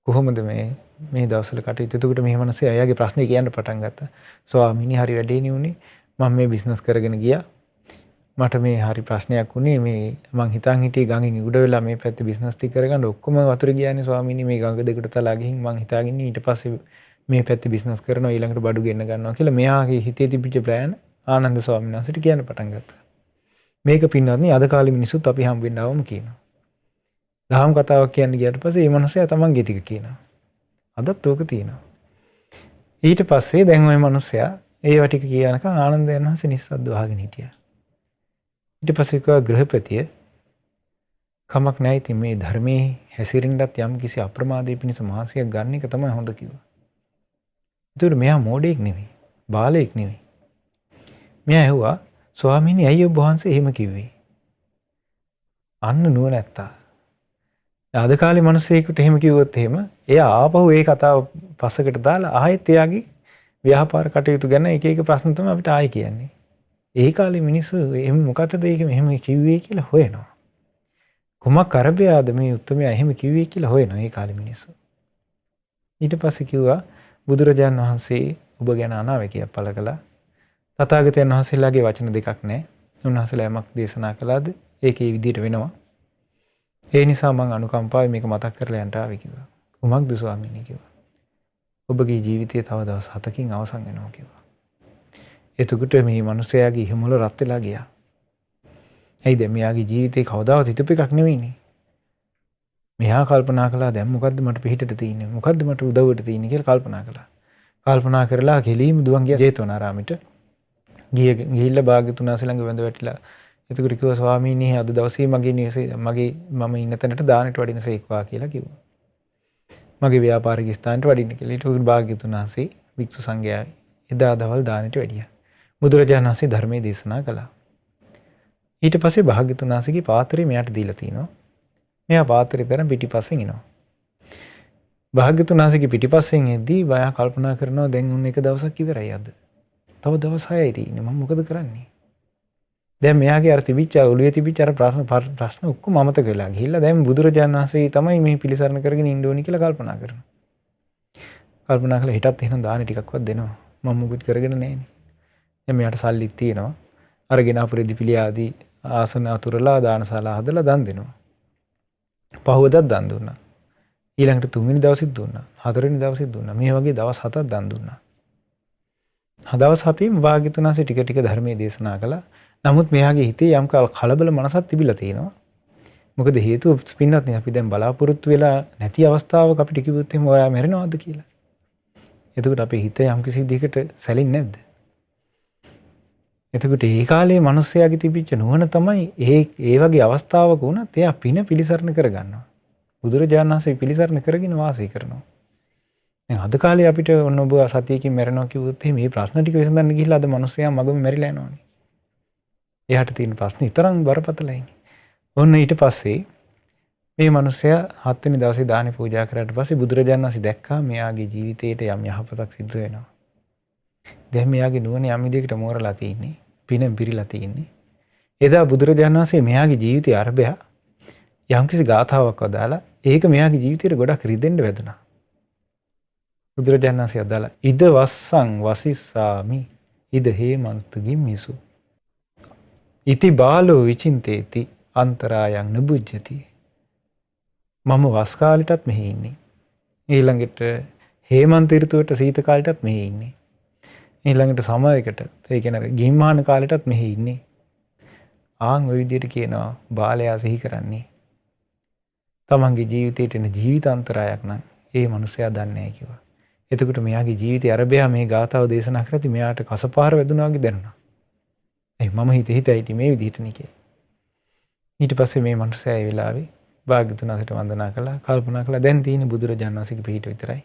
කොහොමද මේ දවස්වල කටයුතු? එතකොට මේ මනුස්සයා එයාගේ ප්‍රශ්නේ කියන්න පටන් ගත්තා. ස්වාමීනි හරි වැඩේනේ උනේ. මම මේ බිස්නස් කරගෙන ගියා. මට මේ හරි ප්‍රශ්නයක් උනේ මේ මං හිතන් හිටියේ ගඟින් උඩ වෙලා මේ පැත්තේ බිස්නස් ටික කරගන්න ඔක්කොම වතුර ගියානේ ස්වාමීනි මේ ගඟ දෙකට තලා ගිහින් මං හිතාගෙන ඊට පස්සේ මේ පැත්තේ බිස්නස් කරනවා ඊළඟට බඩු ගෙන්න ගන්නවා කියලා මෙයාගේ හිතේ තිබිච්ච ප්ලෑන් ආනන්ද ස්වාමීන් වහන්සේට කියන්න පටන් ගත්තා. මේක පින්නත් අද කාලේ මිනිස්සුත් අපි හම් වෙන්න આવම කියනවා. දහම් කතාවක් කියන්න ගියාට පස්සේ මේ මිනිස්සයා තමන්ගේ ටික කියනවා. අදත් ඕක තියෙනවා. ඊට පස්සේ දැන් ওই මිනිස්සයා ඒව ටික කියනකම් ආනන්දයන් වහන්සේ නිස්සද්දව අහගෙන හිටියා. ඊට පස්සේ කව ගෘහපතිය කමක් නැහැ ඉතින් මේ ධර්මයේ හැසිරෙන්නත් යම් කිසි අප්‍රමාදයේ පිණිස මහසියක් ගන්න එක තමයි හොඳ කිව්වා. ඒතර මෙයා මෝඩෙක් නෙවෙයි, බාලයෙක් නෙවෙයි. මෙයා ඇහුවා ස්වාමීනි ඇයි ඔබ වහන්සේ එහෙම කිව්වේ? අන්න නුවණැත්තා. අද කාලේ මිනිස්සෙකුට එහෙම කිව්වොත් එහෙම එයා ආපහු ඒ කතාව පස්සකට දාලා ආයෙත් එයාගේ ව්‍යාපාර කටයුතු ගැන එක එක ප්‍රශ්න තමයි අපිට ආයෙ කියන්නේ. ඒ කාලේ මිනිස්සු එහෙම මොකටද ඒක මෙහෙම කිව්වේ කියලා හොයනවා. කුමක් කරබයාද මේ උත්තරමයා එහෙම කිව්වේ කියලා හොයනවා ඒ කාලේ මිනිස්සු. ඊට පස්සේ කිව්වා බුදුරජාණන් වහන්සේ ඔබ ගැන අනාවැකියක් පළ කළා. තථාගතයන් වහන්සේලාගේ වචන දෙකක් නැහැ. උන්වහන්සේලා යමක් දේශනා කළාද ඒකේ විදිහට වෙනවා. ඒ නිසා මම අනුකම්පාවෙන් මේක මතක් කරලා යන්න ආවේ කිව්වා. කුමක්ද ස්වාමීනි කිව්වා. ඔබගේ ජීවිතය තව දවස් 7කින් අවසන් වෙනවා කිව්වා. එතකොට මේ මිනිසයාගේ හිමුල රත් වෙලා ගියා. ඇයිද මෙයාගේ ජීවිතේ කවදාවත් හිතපු එකක් නෙවෙයිනේ. මෙයා කල්පනා කළා දැන් මොකද්ද මට පිටිට තියෙන්නේ? මොකද්ද මට උදව්වට තියෙන්නේ කියලා කල්පනා කළා. කල්පනා කරලා කෙලීම දුවන් ගියා ජේතවනාරාමෙට. ගිහිල්ලා භාග්‍යතුන් වහන්සේ ළඟ වැඳ වැටිලා එතකොට කිව්වා ස්වාමීනි අද දවසේ මම ඉන්න තැනට දානෙට වඩිනසේක්වා කියලා කිව්වා. මගේ ව්‍යාපාරික ස්ථානට වඩින්න කියලා. ඊට උඩ භාග්‍යතුන් වහන්සේ වික්ෂු සංඝයා එදා දවල් දානෙට වැඩියා. බුදුරජාණන් වහන්සේ ධර්මයේ දේශනා කළා. ඊට පස්සේ භාග්‍යතුන් වහන්සේගේ පාත්‍රය මෙයාට දීලා තිනවා. මෙයා පාත්‍රය තරම් පිටිපස්සෙන් එනවා. භාග්‍යතුන් වහන්සේගේ පිටිපස්සෙන් එද්දී වයා කල්පනා කරනවා දැන් උන් එක දවසක් ඉවරයි අද. තව දවස් 6යි තියෙන්නේ. මම මොකද කරන්නේ? දැන් මෙයාගේ අර තිබිච්ච ඔළුවේ තිබිච්ච අර ප්‍රශ්න ඔක්කොම අමතක වෙලා ගිහිල්ලා දැන් බුදුරජාණන් වහන්සේ තමයි මේ පිළිසරණ කරගෙන ඉන්න ඕනි කියලා කල්පනා කරනවා. කල්පනා කළා හිටත් එහෙනම් දානි ටිකක්වත් දෙනවා. මම මුකුත් කරගෙන නැහැනේ. දැන් මෙයාට සල්ලිත් තියෙනවා. අරගෙන අපරෙදි පිළි ආදී ආසන අතුරලා දානශාලා හදලා දන් දෙනවා. පහවදත් දන් දුන්නා. ඊළඟට 3 වෙනි දවසෙත් දුන්නා. 4 වෙනි දවසෙත් දුන්නා. මේ වගේ දවස් 7ක් දන් දුන්නා. දවස් 7ෙම භාග්‍යවතුන් වහන්සේ ටික ටික ධර්මයේ දේශනා කළා. නමුත් මෙයාගේ හිතේ යම් කලබල මනසක් තිබිලා තියෙනවා. මොකද හේතුව පින්නත් නේ අපි දැන් බලාපොරොත්තු වෙලා නැති අවස්ථාවක අපිට කිව්වොත් එහෙම ඔයා මැරෙනවද කියලා. එතකොට අපේ හිත යම් කිසි විදිහකට සැලෙන්නේ නැද්ද? එතකොට ඒ කාලේ මිනිස්සයාගේ තිබිච්ච නුවණ තමයි ඒ වගේ අවස්ථාවක වුණත් එයා පින පිළිසරණ කරගන්නවා. බුදුරජාණන් වහන්සේ පිළිසරණ කරගෙන වාසය කරනවා. දැන් අද කාලේ අපිට ඔන්න ඔබ සතියකින් මැරෙනවා කිව්වොත් එහෙම මේ ප්‍රශ්න ටික විසඳන්න ගිහිල්ලා අද මිනිස්සයා මගම මැරිලා යනවානේ. එයාට තියෙන ප්‍රශ්නේ තරම් බරපතලයිනේ. ඔන්න ඊට පස්සේ මේ මිනිස්සයා 7 වෙනි දවසේ දානි පූජා කරාට පස්සේ බුදුරජාණන් වහන්සේ දැක්කා මෙයාගේ ජීවිතේට යම් යහපතක් සිද්ධ වෙනවා. දැන් මෙයාගේ නුවණ යම් විදිහකට මෝරලා තියෙන්නේ. පිනෙන් පිරීලා තියෙන්නේ. එදා බුදුරජාණන් වහන්සේ මෙයාගේ ජීවිතය අරබය යම්කිසි ගාථාවක් වදාලා ඒක මෙයාගේ ජීවිතේට ගොඩක් රිදෙන්න වැදුනා. බුදුරජාණන් වහන්සේ අදාලා ඉද වස්සං වසිස්සාමි ඉද හේමන්ත ගිම්මිසු ඉති බාලෝ විචින්තේති අන්තරායන් නබුජ්ජති. මම වස් කාලෙටත් මෙහි ඉන්නේ. ඊළඟට හේමන්ත ඍතුවට සීත කාලෙටත් මෙහි ඉන්නේ. ඊළඟට සමයකට ඒ කියන්නේ ගිම්මාන කාලෙටත් මෙහි ඉන්නේ. ආන් ওই විදිහට කියනවා බාලයා සිහි කරන්නේ. තමන්ගේ ජීවිතේට එන ජීවිතාන්තරායක් නම් ඒ මනුස්සයා දන්නේ නැහැ කිව්වා. එතකොට මෙයාගේ ජීවිතය අරබයා මේ ගාථාව දේශනා කරද්දි මෙයාට කසපාර වැදුනා වගේ දැනුණා. මම හිතයි මේ විදිහට නේ කියලා. ඊට පස්සේ මේ මනුස්සයා ඒ වෙලාවේ භාග්‍යවතුන් වහන්සේට වන්දනා කළා. කල්පනා කළා දැන් තියෙන බුදුරජාණන් වහන්සේගේ පිහිට විතරයි.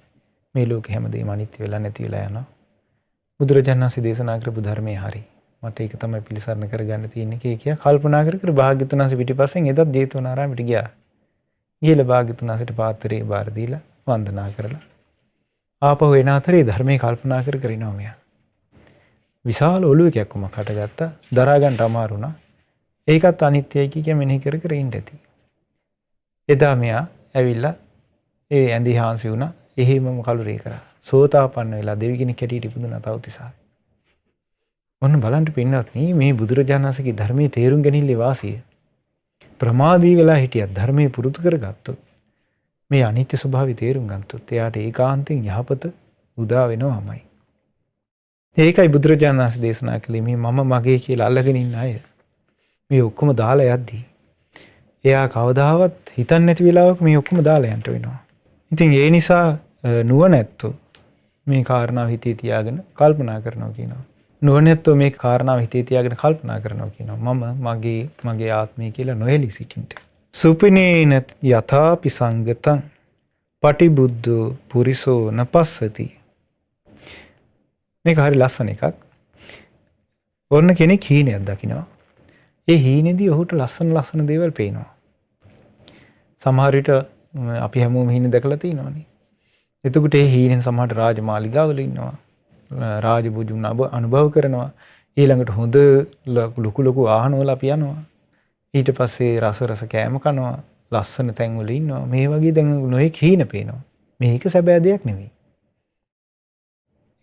මේ ලෝකේ හැමදේම අනිත්‍ය වෙලා නැති වෙලා යනවා. බුදුරජාණන් වහන්සේ දේශනා කරපු ධර්මයේ හරි. මට ඒක තමයි පිළිසරණ කරගන්න තියෙන්නේ කියලා කල්පනා කර භාග්‍යවතුන් වහන්සේ පිටිපස්සෙන් එදත් ජේතවනාරාමයට ගියා. ගිහලා භාග්‍යවතුන් වහන්සේට පාත්‍රේ බාර දීලා වන්දනා කරලා ආපහු එන අතරේ ධර්මයේ කල්පනා කර ඉනවා මෙයා. විශාල ඔළුවකයක් කොමක් හටගත්තා. දරා ගන්න අමාරු වුණා. ඒකත් අනිත්‍යයි කිය මෙනෙහි කර ඉන්න ඇති. එදා මෙයා ඇවිල්ලා ඒ ඇඳි හාන්සි වුණා. එහෙමම කලුරේ කරා. සෝතාපන්න වෙලා දෙවි කෙනෙක් හැටියට ඉපදුණා තවතිසාවේ. ඔන්න බලන්න පින්නත් මේ බුදුරජාණන් වහන්සේගේ ධර්මයේ තේරුම් ගැනීමේ වාසිය. ප්‍රමාදී වෙලා හිටියත් ධර්මයේ පුරුදු කරගත්තොත් මේ අනිත්‍ය ස්වභාවය තේරුම් ගත්තොත් එයාට ඒකාන්තයෙන් යහපත උදා වෙනවමයි. ඒකයි බුදුරජාණන් වහන්සේ දේශනා කළේ මේ මම මගේ කියලා අල්ලගෙන ඉන්න අය මේ ඔක්කොම දාලා යද්දී එයා කවදාවත් හිතන්නේ නැති වෙලාවක මේ ඔක්කොම දාලා යන්න වෙනවා. ඉතින් ඒ නිසා නුවණැත්තෝ මේ කාරණාව හිතේ තියාගෙන කල්පනා කරනවා කියනවා. නුවණැත්තෝ මේ කාරණාව හිතේ තියාගෙන කල්පනා කරනවා කියනවා. මම මගේ ආත්මය කියලා නොහෙලි සිටින්න. සුපිනේන යථාපි සංගතං පටිබුද්ධෝ පුරිසෝ නපස්සති. මේක හරි ලස්සන එකක්. ඔන්න කෙනෙක් හීනයක් දකිනවා. ඒ හීනේදී ඔහුට ලස්සන දේවල් පේනවා. සමහර විට අපි හැමෝම හීන දැකලා තියෙනවානේ. එතකොට ඒ හීනෙන් සමහරට රාජමාලිගාවල ඉන්නවා. රාජභෝජුන් අනුභව කරනවා. ඊළඟට හොඳ ලොකු ආහනවල අපි යනවා. ඊට පස්සේ රස කෑම කනවා. ලස්සන තැන්වල ඉන්නවා. මේ වගේ දැන් නොයෙක් හීන පේනවා. මේක සැබෑ දෙයක් නෙවෙයි.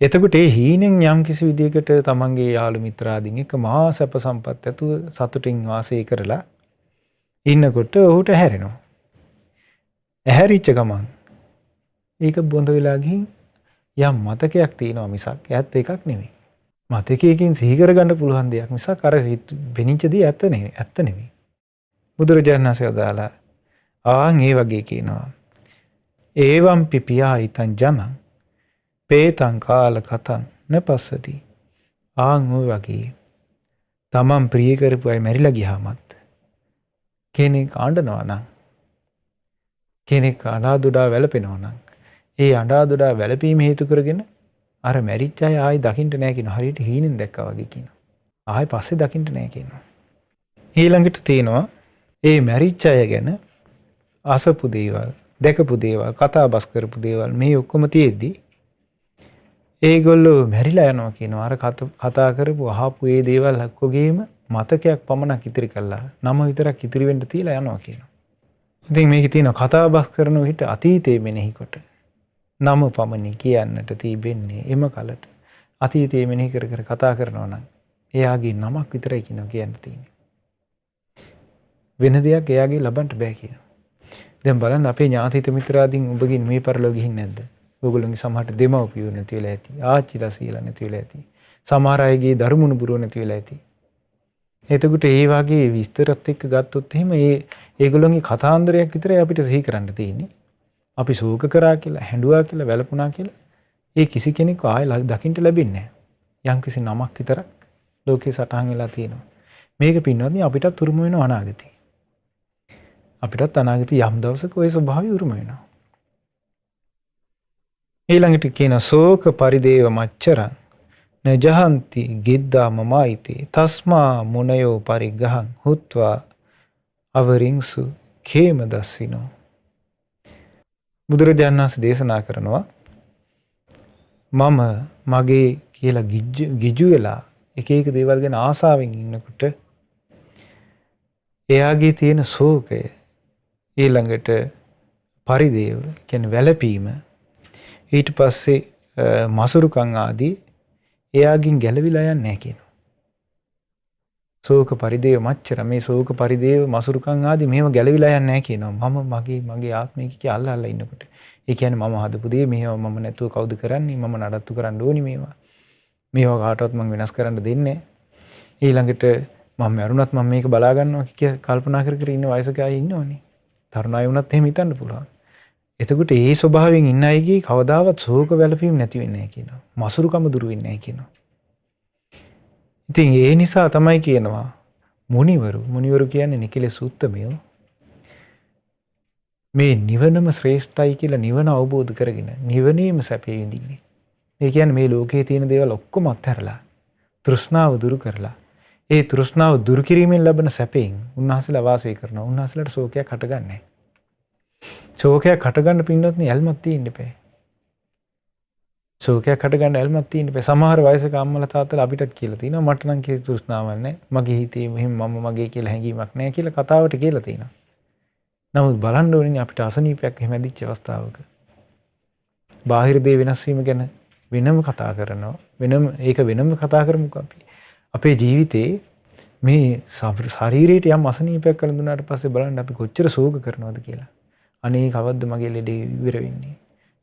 එතකොට ඒ හීනෙන් යම් කිසි විදියකට තමන්ගේ යාළු මිත්‍රාදීන් එක්ක මහා සැප සම්පත් ඇතුව සතුටින් වාසය කරලා ඉන්නකොට ඔහුට හැරෙනවා. ඇහැරිච්ච ගමන් ඒක බොඳ වෙලා ගිහින් යම් මතකයක් තියෙනවා මිසක් ඇත්ත එකක් නෙවෙයි. මතකයකින් සිහි කරගන්න පුළුවන් දෙයක් මිසක් අර වෙනිච්ච දේ ඇත්ත නෙවෙයි. බුදුරජාණන් වහන්සේ අදාලා ආන් ඒ වගේ කියනවා. ඒවම් පිපියා ඊතං ජනං පේතං කාල කතං නපස්සති. ආන් ඔය වගේ තමන් ප්‍රිය කරපු අය මැරිලා ගියාමත් කෙනෙක් අඬනවා නම් කෙනෙක් අඬා වැළපෙනවා නම් ඒ අඬා වැළපීම හේතු කරගෙන අර මැරිච්ච අය ආයි දකින්න නැහැ කියන හරියට හීනෙන් දැක්කා වගේ කියනවා. ආයි පස්සේ දකින්න නැහැ කියනවා. ඊළඟට තියෙනවා ඒ මැරිච්ච අය ගැන අසපු දේවල්, දැකපු දේවල්, කතා බස් කරපු දේවල් මේ ඔක්කොම තියෙද්දි ඒගොල්ලෝ මැරිලා යනවා කියනවා. අර කතා කරපු අහපු ඒ දේවල් ඔක්කොගේම මතකයක් පමණක් ඉතිරි කළා නම විතරක් ඉතිරි වෙන්න තියලා යනවා කියනවා. ඉතින් මේකේ තියෙන කතාබස් කරන විට අතීතයේ මෙනෙහි කොට නම පමණි කියන්නට තිබෙන්නේ එම කලට අතීතයේ මෙනෙහි කර කර කතා කරනවා නම් එයාගේ නමක් විතරයි කියනවා කියන්න තියෙන්නේ. වෙන දෙයක් එයාගේ ලබන්න බෑ කියනවා. දැන් බලන්න අපේ ඥාතිත මිත්‍රාදීන් ඔබගෙන් මේ පරලෝ ගිහින් නැද්ද? ඕගොල්ලෝගේ සමහරට දෙමව්පියෝ නැති වෙලා ඇති. ආච්චිලා සීලා නැති වෙලා ඇති. සමහර අයගේ දරුමුණු බුරෝ නැති වෙලා ඇති. එතකොට ඒ වගේ විස්තරත් එක්ක ගත්තොත් එහෙම ඒගොල්ලෝගේ කතාන්දරයක් විතරයි අපිට සිහි කරන්න තියෙන්නේ. අපි ශෝක කරා කියලා, හැඬුවා කියලා, වැළපුණා කියලා ඒ කිසි කෙනෙක් ආයෙ දකින්න ලැබෙන්නේ නැහැ. යම්කිසි නමක් විතරක් ලෝකේ සටහන් වෙලා තියෙනවා. මේක පින්වත්නි අපිටත් උරුම වෙන අනාගතේ. අපිටත් අනාගතේ යම් දවසක ওই ස්වභාවය උරුම වෙනවා. ඊළඟට කියන ශෝක පරිදේව මච්චරං නජහන්ති ගිද්දා මමයිතේ තස්මා මුනයෝ පරිග්ගහං හුත්වා අවරින්සු khේම දස්සිනෝ. බුදුරජාණන් වහන්සේ දේශනා කරනවා මම මගේ කියලා ගිජු වෙලා එක එක දේවල් ගැන ආසාවෙන් ඉන්නකොට එයාගේ තියෙන ශෝකය ඊළඟට පරිදේව කියන්නේ වැළපීම ඊට පස්සේ මසුරුකම් ආදී එයාගෙන් ගැලවිලා යන්නේ නැහැ කියනවා. ශෝක පරිදේව මච්චර මේ ශෝක පරිදේව මසුරුකම් ආදී මේව ගැලවිලා යන්නේ නැහැ කියනවා. මගේ ආත්මය කිය අල්ලලා ඉන්නකොට. ඒ කියන්නේ මම හදපු දේ මේව මම නැතුව කවුද කරන්නේ? මම නඩත්තු කරන්න ඕනි මේවා. මේවා කාටවත් මම වෙනස් කරන්න දෙන්නේ නැහැ. ඊළඟට මම මරුණත් මම මේක බලා ගන්නවා කියලා කල්පනා කර කර ඉන්න වයසක අය ඉන්නවනේ. තරුණ අය වුණත් එහෙම හිතන්න පුළුවන්. එතකොට ඒ ස්වභාවයෙන් ඉන්න අයගේ කවදාවත් ශෝක වැළපීම් නැති වෙන්නේ නැහැ කියනවා. මසුරුකම දුරු වෙන්නේ නැහැ කියනවා. ඉතින් ඒ නිසා තමයි කියනවා මුනිවරු කියන්නේ නිකලෙස් උත්තමයෝ මේ නිවනම ශ්‍රේෂ්ඨයි කියලා නිවන අවබෝධ කරගෙන නිවනේම සැපේ විඳින්නේ. ඒ කියන්නේ මේ ලෝකයේ තියෙන දේවල් ඔක්කොම අත්හැරලා තෘෂ්ණාව දුරු කරලා ඒ තෘෂ්ණාව දුරු කිරීමෙන් ලැබෙන සැපෙන් උන්වහන්සේලා වාසය කරනවා. උන්වහන්සේලාට ශෝකයක් හටගන්නේ නැහැ. ශෝකයක් හටගන්න පින්නොත් ඇල්මක් තියෙන්න එපා. ශෝකයක් හටගන්න ඇල්මක් තියෙන්න එපා. සමහර වයසක අම්මලා තාත්තලා අපිටත් කියලා තියෙනවා මට නම් කිසි තෘෂ්ණාවක් නැහැ. මගේ හිතේ මෙහෙම මම මගේ කියලා හැඟීමක් නැහැ කියලා කතාවට කියලා තියෙනවා. නමුත් බලන්න ඕනේ අපිට අසනීපයක් එහෙම ඇදිච්ච අවස්ථාවක. බාහිර දේ වෙනස් වීම ගැන වෙනම කතා කරනවා. වෙනම කතා කරමුකෝ අපි. අපේ ජීවිතේ මේ ශරීරයට යම් අසනීපයක් කළ දුන්නාට පස්සේ බලන්න අපි කොච්චර ශෝක කරනවද කියලා. අනේ කවද්ද මගේ ලෙඩේ ඉවර වෙන්නේ?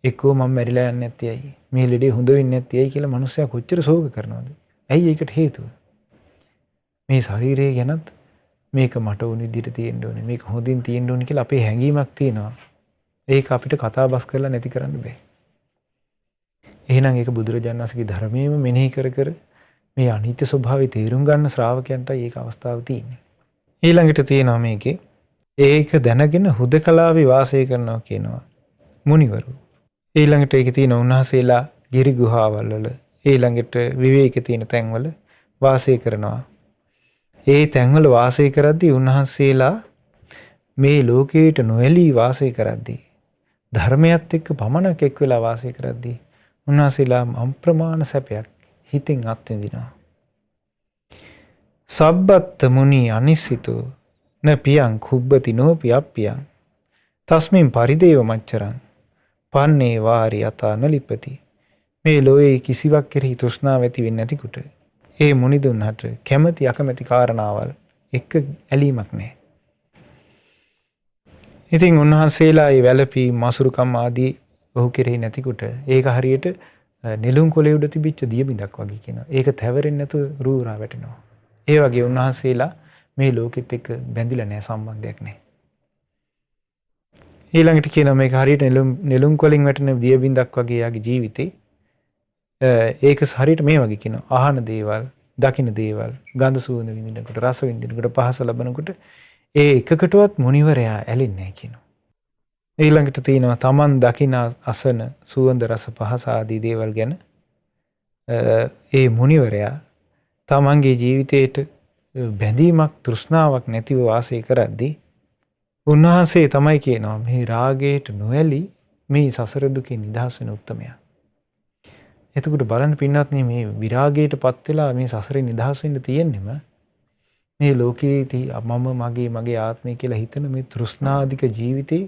එක්කෝ මම මැරිලා යන්නේ නැත්තේ ඇයි? මේ ලෙඩේ හොඳ වෙන්නේ නැත්තේ ඇයි කියලා මනුස්සයා කොච්චර ශෝක කරනවද? ඇයි ඒකට හේතුව? මේ ශරීරය ගැනත් මේක මට උණු විදිහට තියෙන්න ඕනේ. මේක හොඳින් තියෙන්න ඕනේ කියලා අපේ හැඟීමක් තියෙනවා. ඒක අපිට කතාබස් කරලා නැති කරන්න බෑ. එහෙනම් ඒක බුදුරජාණන් වහන්සේගේ ධර්මයේම මෙනෙහි කර කර මේ අනිත්‍ය ස්වභාවය තේරුම් ගන්න ශ්‍රාවකයන්ටයි ඒක අවස්ථාව තියෙන්නේ. ඊළඟට තියෙනවා මේකේ ඒක දැනගෙන හුදකලාවේ වාසය කරනවා කියනවා මුනිවරු. ඊළඟට ඒකේ තියෙන උන්වහන්සේලා ගිරි ගුහාවල් වල ඊළඟට විවේක තියෙන තැන්වල වාසය කරනවා. ඒ තැන්වල වාසය කරද්දී උන්වහන්සේලා මේ ලෝකයට නොඇලී වාසය කරද්දී ධර්මයත් එක්ක පමණක් එක් වෙලා වාසය කරද්දී උන්වහන්සේලා අප්‍රමාණ සැපයක් හිතින් අත්විඳිනවා. සබ්බත් මුනි අනිසිතෝ න පියං කුබ්බති නෝපි අප්පියං තස්මින් පරිදේව මච්චරං පන්නේ වාරි යතා නලිපති. මේ ලෝයේ කිසිවක් කෙරෙහි තෘෂ්ණාව ඇති වෙන්නේ නැතිකොට ඒ මුනිදුන්හට කැමැති අකමැති කාරණාවල් එක්ක ඇලීමක් නැහැ. ඉතින් උන්වහන්සේලා ඒ වැළපී මසුරුකම් ආදී ඔහු කෙරෙහි නැතිකොට ඒක හරියට නෙළුම් කොළේ උඩ තිබිච්ච දිය බිඳක් වගේ කියනවා. ඒක තැවරෙන්නේ නැතුව රූරා වැටෙනවා. ඒ වගේ උන්වහන්සේලා මේ ලෝකෙත් එක්ක බැඳිලා නැහැ, සම්බන්ධයක් නැහැ. ඊළඟට කියනවා මේක හරියට නෙළුම් කොළින් වැටෙන දිය බිඳක් වගේ යාගේ ජීවිතේ. ඒක හරියට මේ වගේ කියනවා. අහන දේවල්, දකින දේවල්, ගඳ සුවඳ විඳිනකොට, රස විඳිනකොට, පහස ලබනකොට ඒ එකකටවත් මුනිවරයා ඇලෙන්නේ නැහැ කියනවා. ඊළඟට තියෙනවා තමන් දකින අසන සුවඳ රස පහස ආදී දේවල් ගැන ඒ මුනිවරයා තමන්ගේ ජීවිතයට බැඳීමක් තෘෂ්ණාවක් නැතිව වාසය කරද්දී උන්වහන්සේ තමයි කියනවා මේ රාගයට නොඇලී මේ සසර දුකෙන් නිදහස් වෙන උත්තමයා. එතකොට බලන්න පින්වත්නි මේ විරාගයටපත් වෙලා මේ සසරේ නිදහස් වෙන්න තියෙන්නෙම මේ ලෝකයේ මම මගේ ආත්මය කියලා හිතන මේ තෘෂ්ණාධික ජීවිතේ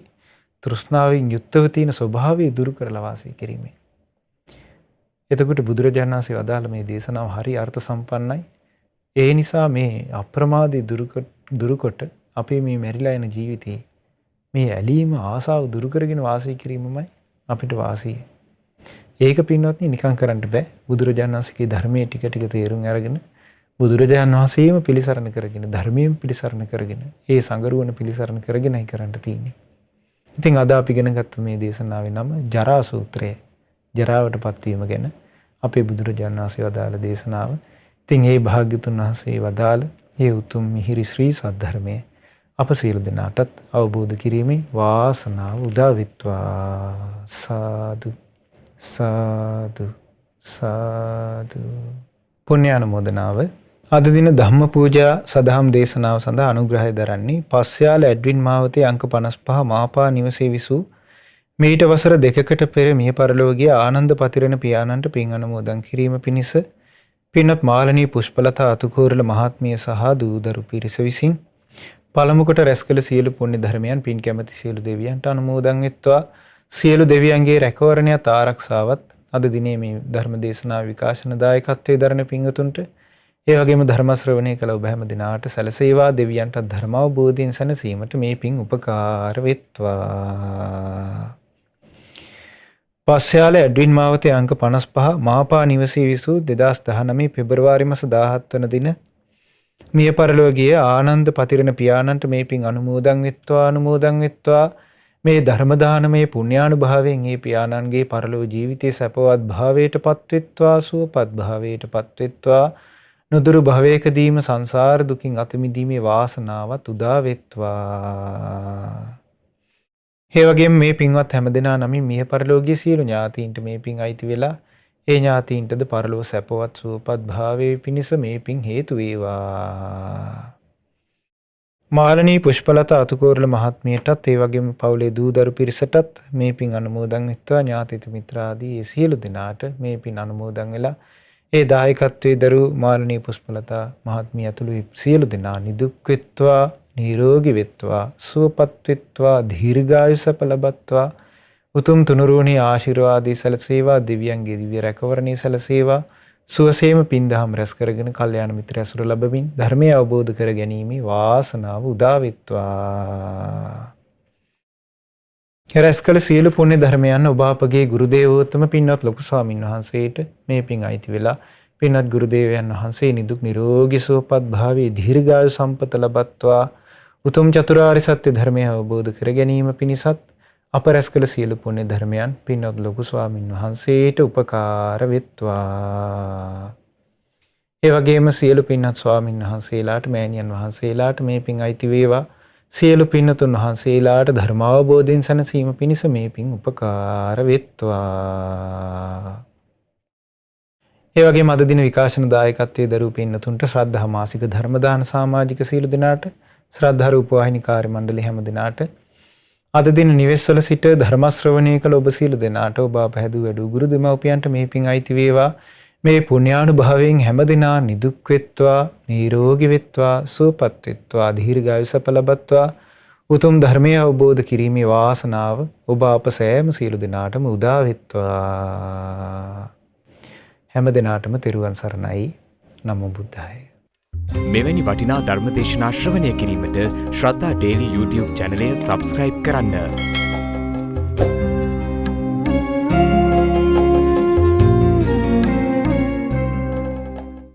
තෘෂ්ණාවෙන් යුක්තව තියෙන ස්වභාවය දුරු කරලා වාසය කිරීමේ. එතකොට බුදුරජාණන් වහන්සේ වදාළ මේ දේශනාව හරි අර්ථ සම්පන්නයි. ඒ නිසා මේ අප්‍රමාදී දුරුකොට අපේ මේ මෙරිලා යන ජීවිතේ මේ ඇලීම ආසාව දුරු කරගෙන වාසය කිරීමමයි අපිට වාසිය. ඒක පින්වත්නි නිකන් කරන්න බෑ. බුදුරජාණන් වහන්සේගේ ධර්මයේ ටික ටික තේරුම් අරගෙන බුදුරජාණන් වහන්සේම පිළිසරණ කරගෙන ධර්මයෙන් පිළිසරණ කරගෙන ඒ සංගරුවන පිළිසරණ කරගෙනයි කරන්න තියෙන්නේ. ඉතින් අද අපි ඉගෙන ගත්ත මේ දේශනාවේ නම ජරා සූත්‍රය. ජරාවටපත් වීම ගැන අපේ බුදුරජාණන් වහන්සේ වදාළ දේශනාව. ඉතින් මේ භාග්‍යතුන් වහන්සේ වදාළ මේ උතුම් මිහිරි ශ්‍රී සද්ධර්මයේ අප සියලු දෙනාටත් අවබෝධ කිරීමේ වාසනාව උදා වෙත්වා. සාදු සාදු සාදු. පුණ්‍යානුමෝදනාව. අද දින ධම්ම පූජා සදහම් දේශනාව සඳහා අනුග්‍රහය දරන්නේ පස්යාල ඇඩ්වින් මාවතේ අංක 55 මාපා නිවසේ විසූ මීට වසර 2කට පෙර මිය පරලොව ගිය ආනන්ද පතිරණ පියාණන්ට පින් අනුමෝදන් කිරීම පිණිස පින්වත් මාලනී පුෂ්පලතා අතුකෝරළ මහත්මිය සහ දූදරු පිරිස විසින් පළමු කොට රැස් කළ සියලු පුණ්‍ය ධර්මයන් පින් කැමැති සියලු දෙවියන්ට අනුමෝදන් වෙත්වා. සියලු දෙවියන්ගේ රැකවරණයත් ආරක්ෂාවත් අද දිනේ මේ ධර්ම දේශනා විකාශන දායකත්වයේ දරන පින්වතුන්ට ඒ වගේම ධර්ම ශ්‍රවණය කළ ඔබ හැම දිනාට සැලසේවා. දෙවියන්ට ධර්ම අවබෝධයෙන් සැනසීමට මේ පින් උපකාර වෙත්වා. පස්යාල ඇඩ්වින් මාවතේ අංක 55 මාපා නිවසේ විසූ 2019 පෙබරවාරි මාස 17 වන දින මිය පරලොව ගිය ආනන්ද පතිරණ පියාණන්ට මේ පින් අනුමෝදන් වෙත්වා. මේ ධර්ම දානමය පුණ්‍යානුභාවයෙන් මේ පියාණන්ගේ පරලොව ජීවිතයේ සැපවත් භාවයට පත්වෙත්වා. සුවපත් භාවයට පත්වෙත්වා. නුදුරු භවයකදීම සංසාර දුකින් අත මිදීමේ වාසනාවත් උදා වෙත්වා. ඒ වගේම මේ පින්වත් හැමදෙනා නමින් මිය පරලොව ගිය සියලු ඥාතීන්ට මේ පින් අයිති වෙලා ඒ ඥාතීන්ටද පරලොව සැපවත් සුවපත් භාවයේ පිණිස මේ පින් හේතු වේවා. මාලනී පුෂ්පලතා අතුකෝරළ මහත්මියටත් ඒ වගේම පවුලේ දූදරු පිරිසටත් මේ පින් අනුමෝදන් වෙත්වා. ඥාතිත මිත්‍රාදී ඒ සියලු දෙනාට මේ පින් අනුමෝදන් වෙලා ඒ දායකත්වයේ දරු මාලනී පුෂ්පලතා මහත්මිය ඇතුළු සියලු දෙනා නිදුක් වෙත්වා, නිරෝගී වෙත්වා, සුවපත් වෙත්වා, දීර්ඝායුෂ ලබත්වා. උතුම් තුනුරුවනේ ආශිර්වාදී සැලසේවා. දිව්‍යංගේ දිව්‍ය රැකවරණේ සැලසේවා. සුවසේම පින්දහම් රැස් කරගෙන කල්යාණ මිත්‍ර ඇසුර ලැබමින් ධර්මය අවබෝධ කර ගැනීමේ වාසනාව උදා වෙත්වා. රැස් කළ සියලු පුණ්‍ය ධර්මයන් ඔබ අපගේ ගුරු දේවෝත්තම පින්වත් ලොකු ස්වාමින් වහන්සේට මේ පින් අයිති වෙලා පින්වත් ගුරු දේවයන් වහන්සේ නිදුක් නිරෝගී සුවපත් භාවයේ දීර්ඝායු සම්පත ලබත්වා. උතුම් චතුරාර්ය සත්‍ය ධර්මය අවබෝධ කර ගැනීම පිණිසත් අප රැස් කළ සියලු පුණ්‍ය ධර්මයන් පින්වත් ලොකු ස්වාමින් වහන්සේට උපකාර වෙත්වා. ඒ වගේම සියලු පින්වත් ස්වාමින් වහන්සේලාට මෑණියන් වහන්සේලාට මේ පින් අයිති වේවා. සියලු පින්තුන් වහන්සේලාට ධර්ම අවබෝධයෙන් සැනසීම පිණිස මේ පින් උපකාර වෙත්වා. ඒ වගේම අද දින විකාශන දායකත්වයේ දරූ පින්තුන්ට ශ්‍රද්ධා මාසික ධර්ම දාන සමාජික සියලු දෙනාට ශ්‍රද්ධා රූප වාහිනී කාර්ය මණ්ඩලයේ හැම දිනාට අද දින නිවෙස්වල සිට ධර්ම ශ්‍රවණය කළ ඔබ සියලු දෙනාට ඔබ පැහැදූ වැඩූ ගුරු දෙමව්පියන්ට මේ පින් අයිති වේවා. මේ පුණ්‍යානුභාවයෙන් හැම දිනා නිදුක් වෙත්වා, නිරෝගී වෙත්වා, සුවපත් වෙත්වා, දීර්ඝායුෂ ලබත්වා. උතුම් ධර්මය අවබෝධ කිරීමේ වාසනාව ඔබ අප සෑම සියලු දෙනාටම උදා වෙත්වා. හැම දිනාටම තෙරුවන් සරණයි. නමෝ බුද්ධාය. මෙවැනි වටිනා ධර්ම දේශනා ශ්‍රවණය කිරීමට ශ්‍රද්ධා ඩේලි YouTube චැනලය සබ්ස්ක්‍රයිබ් කරන්න.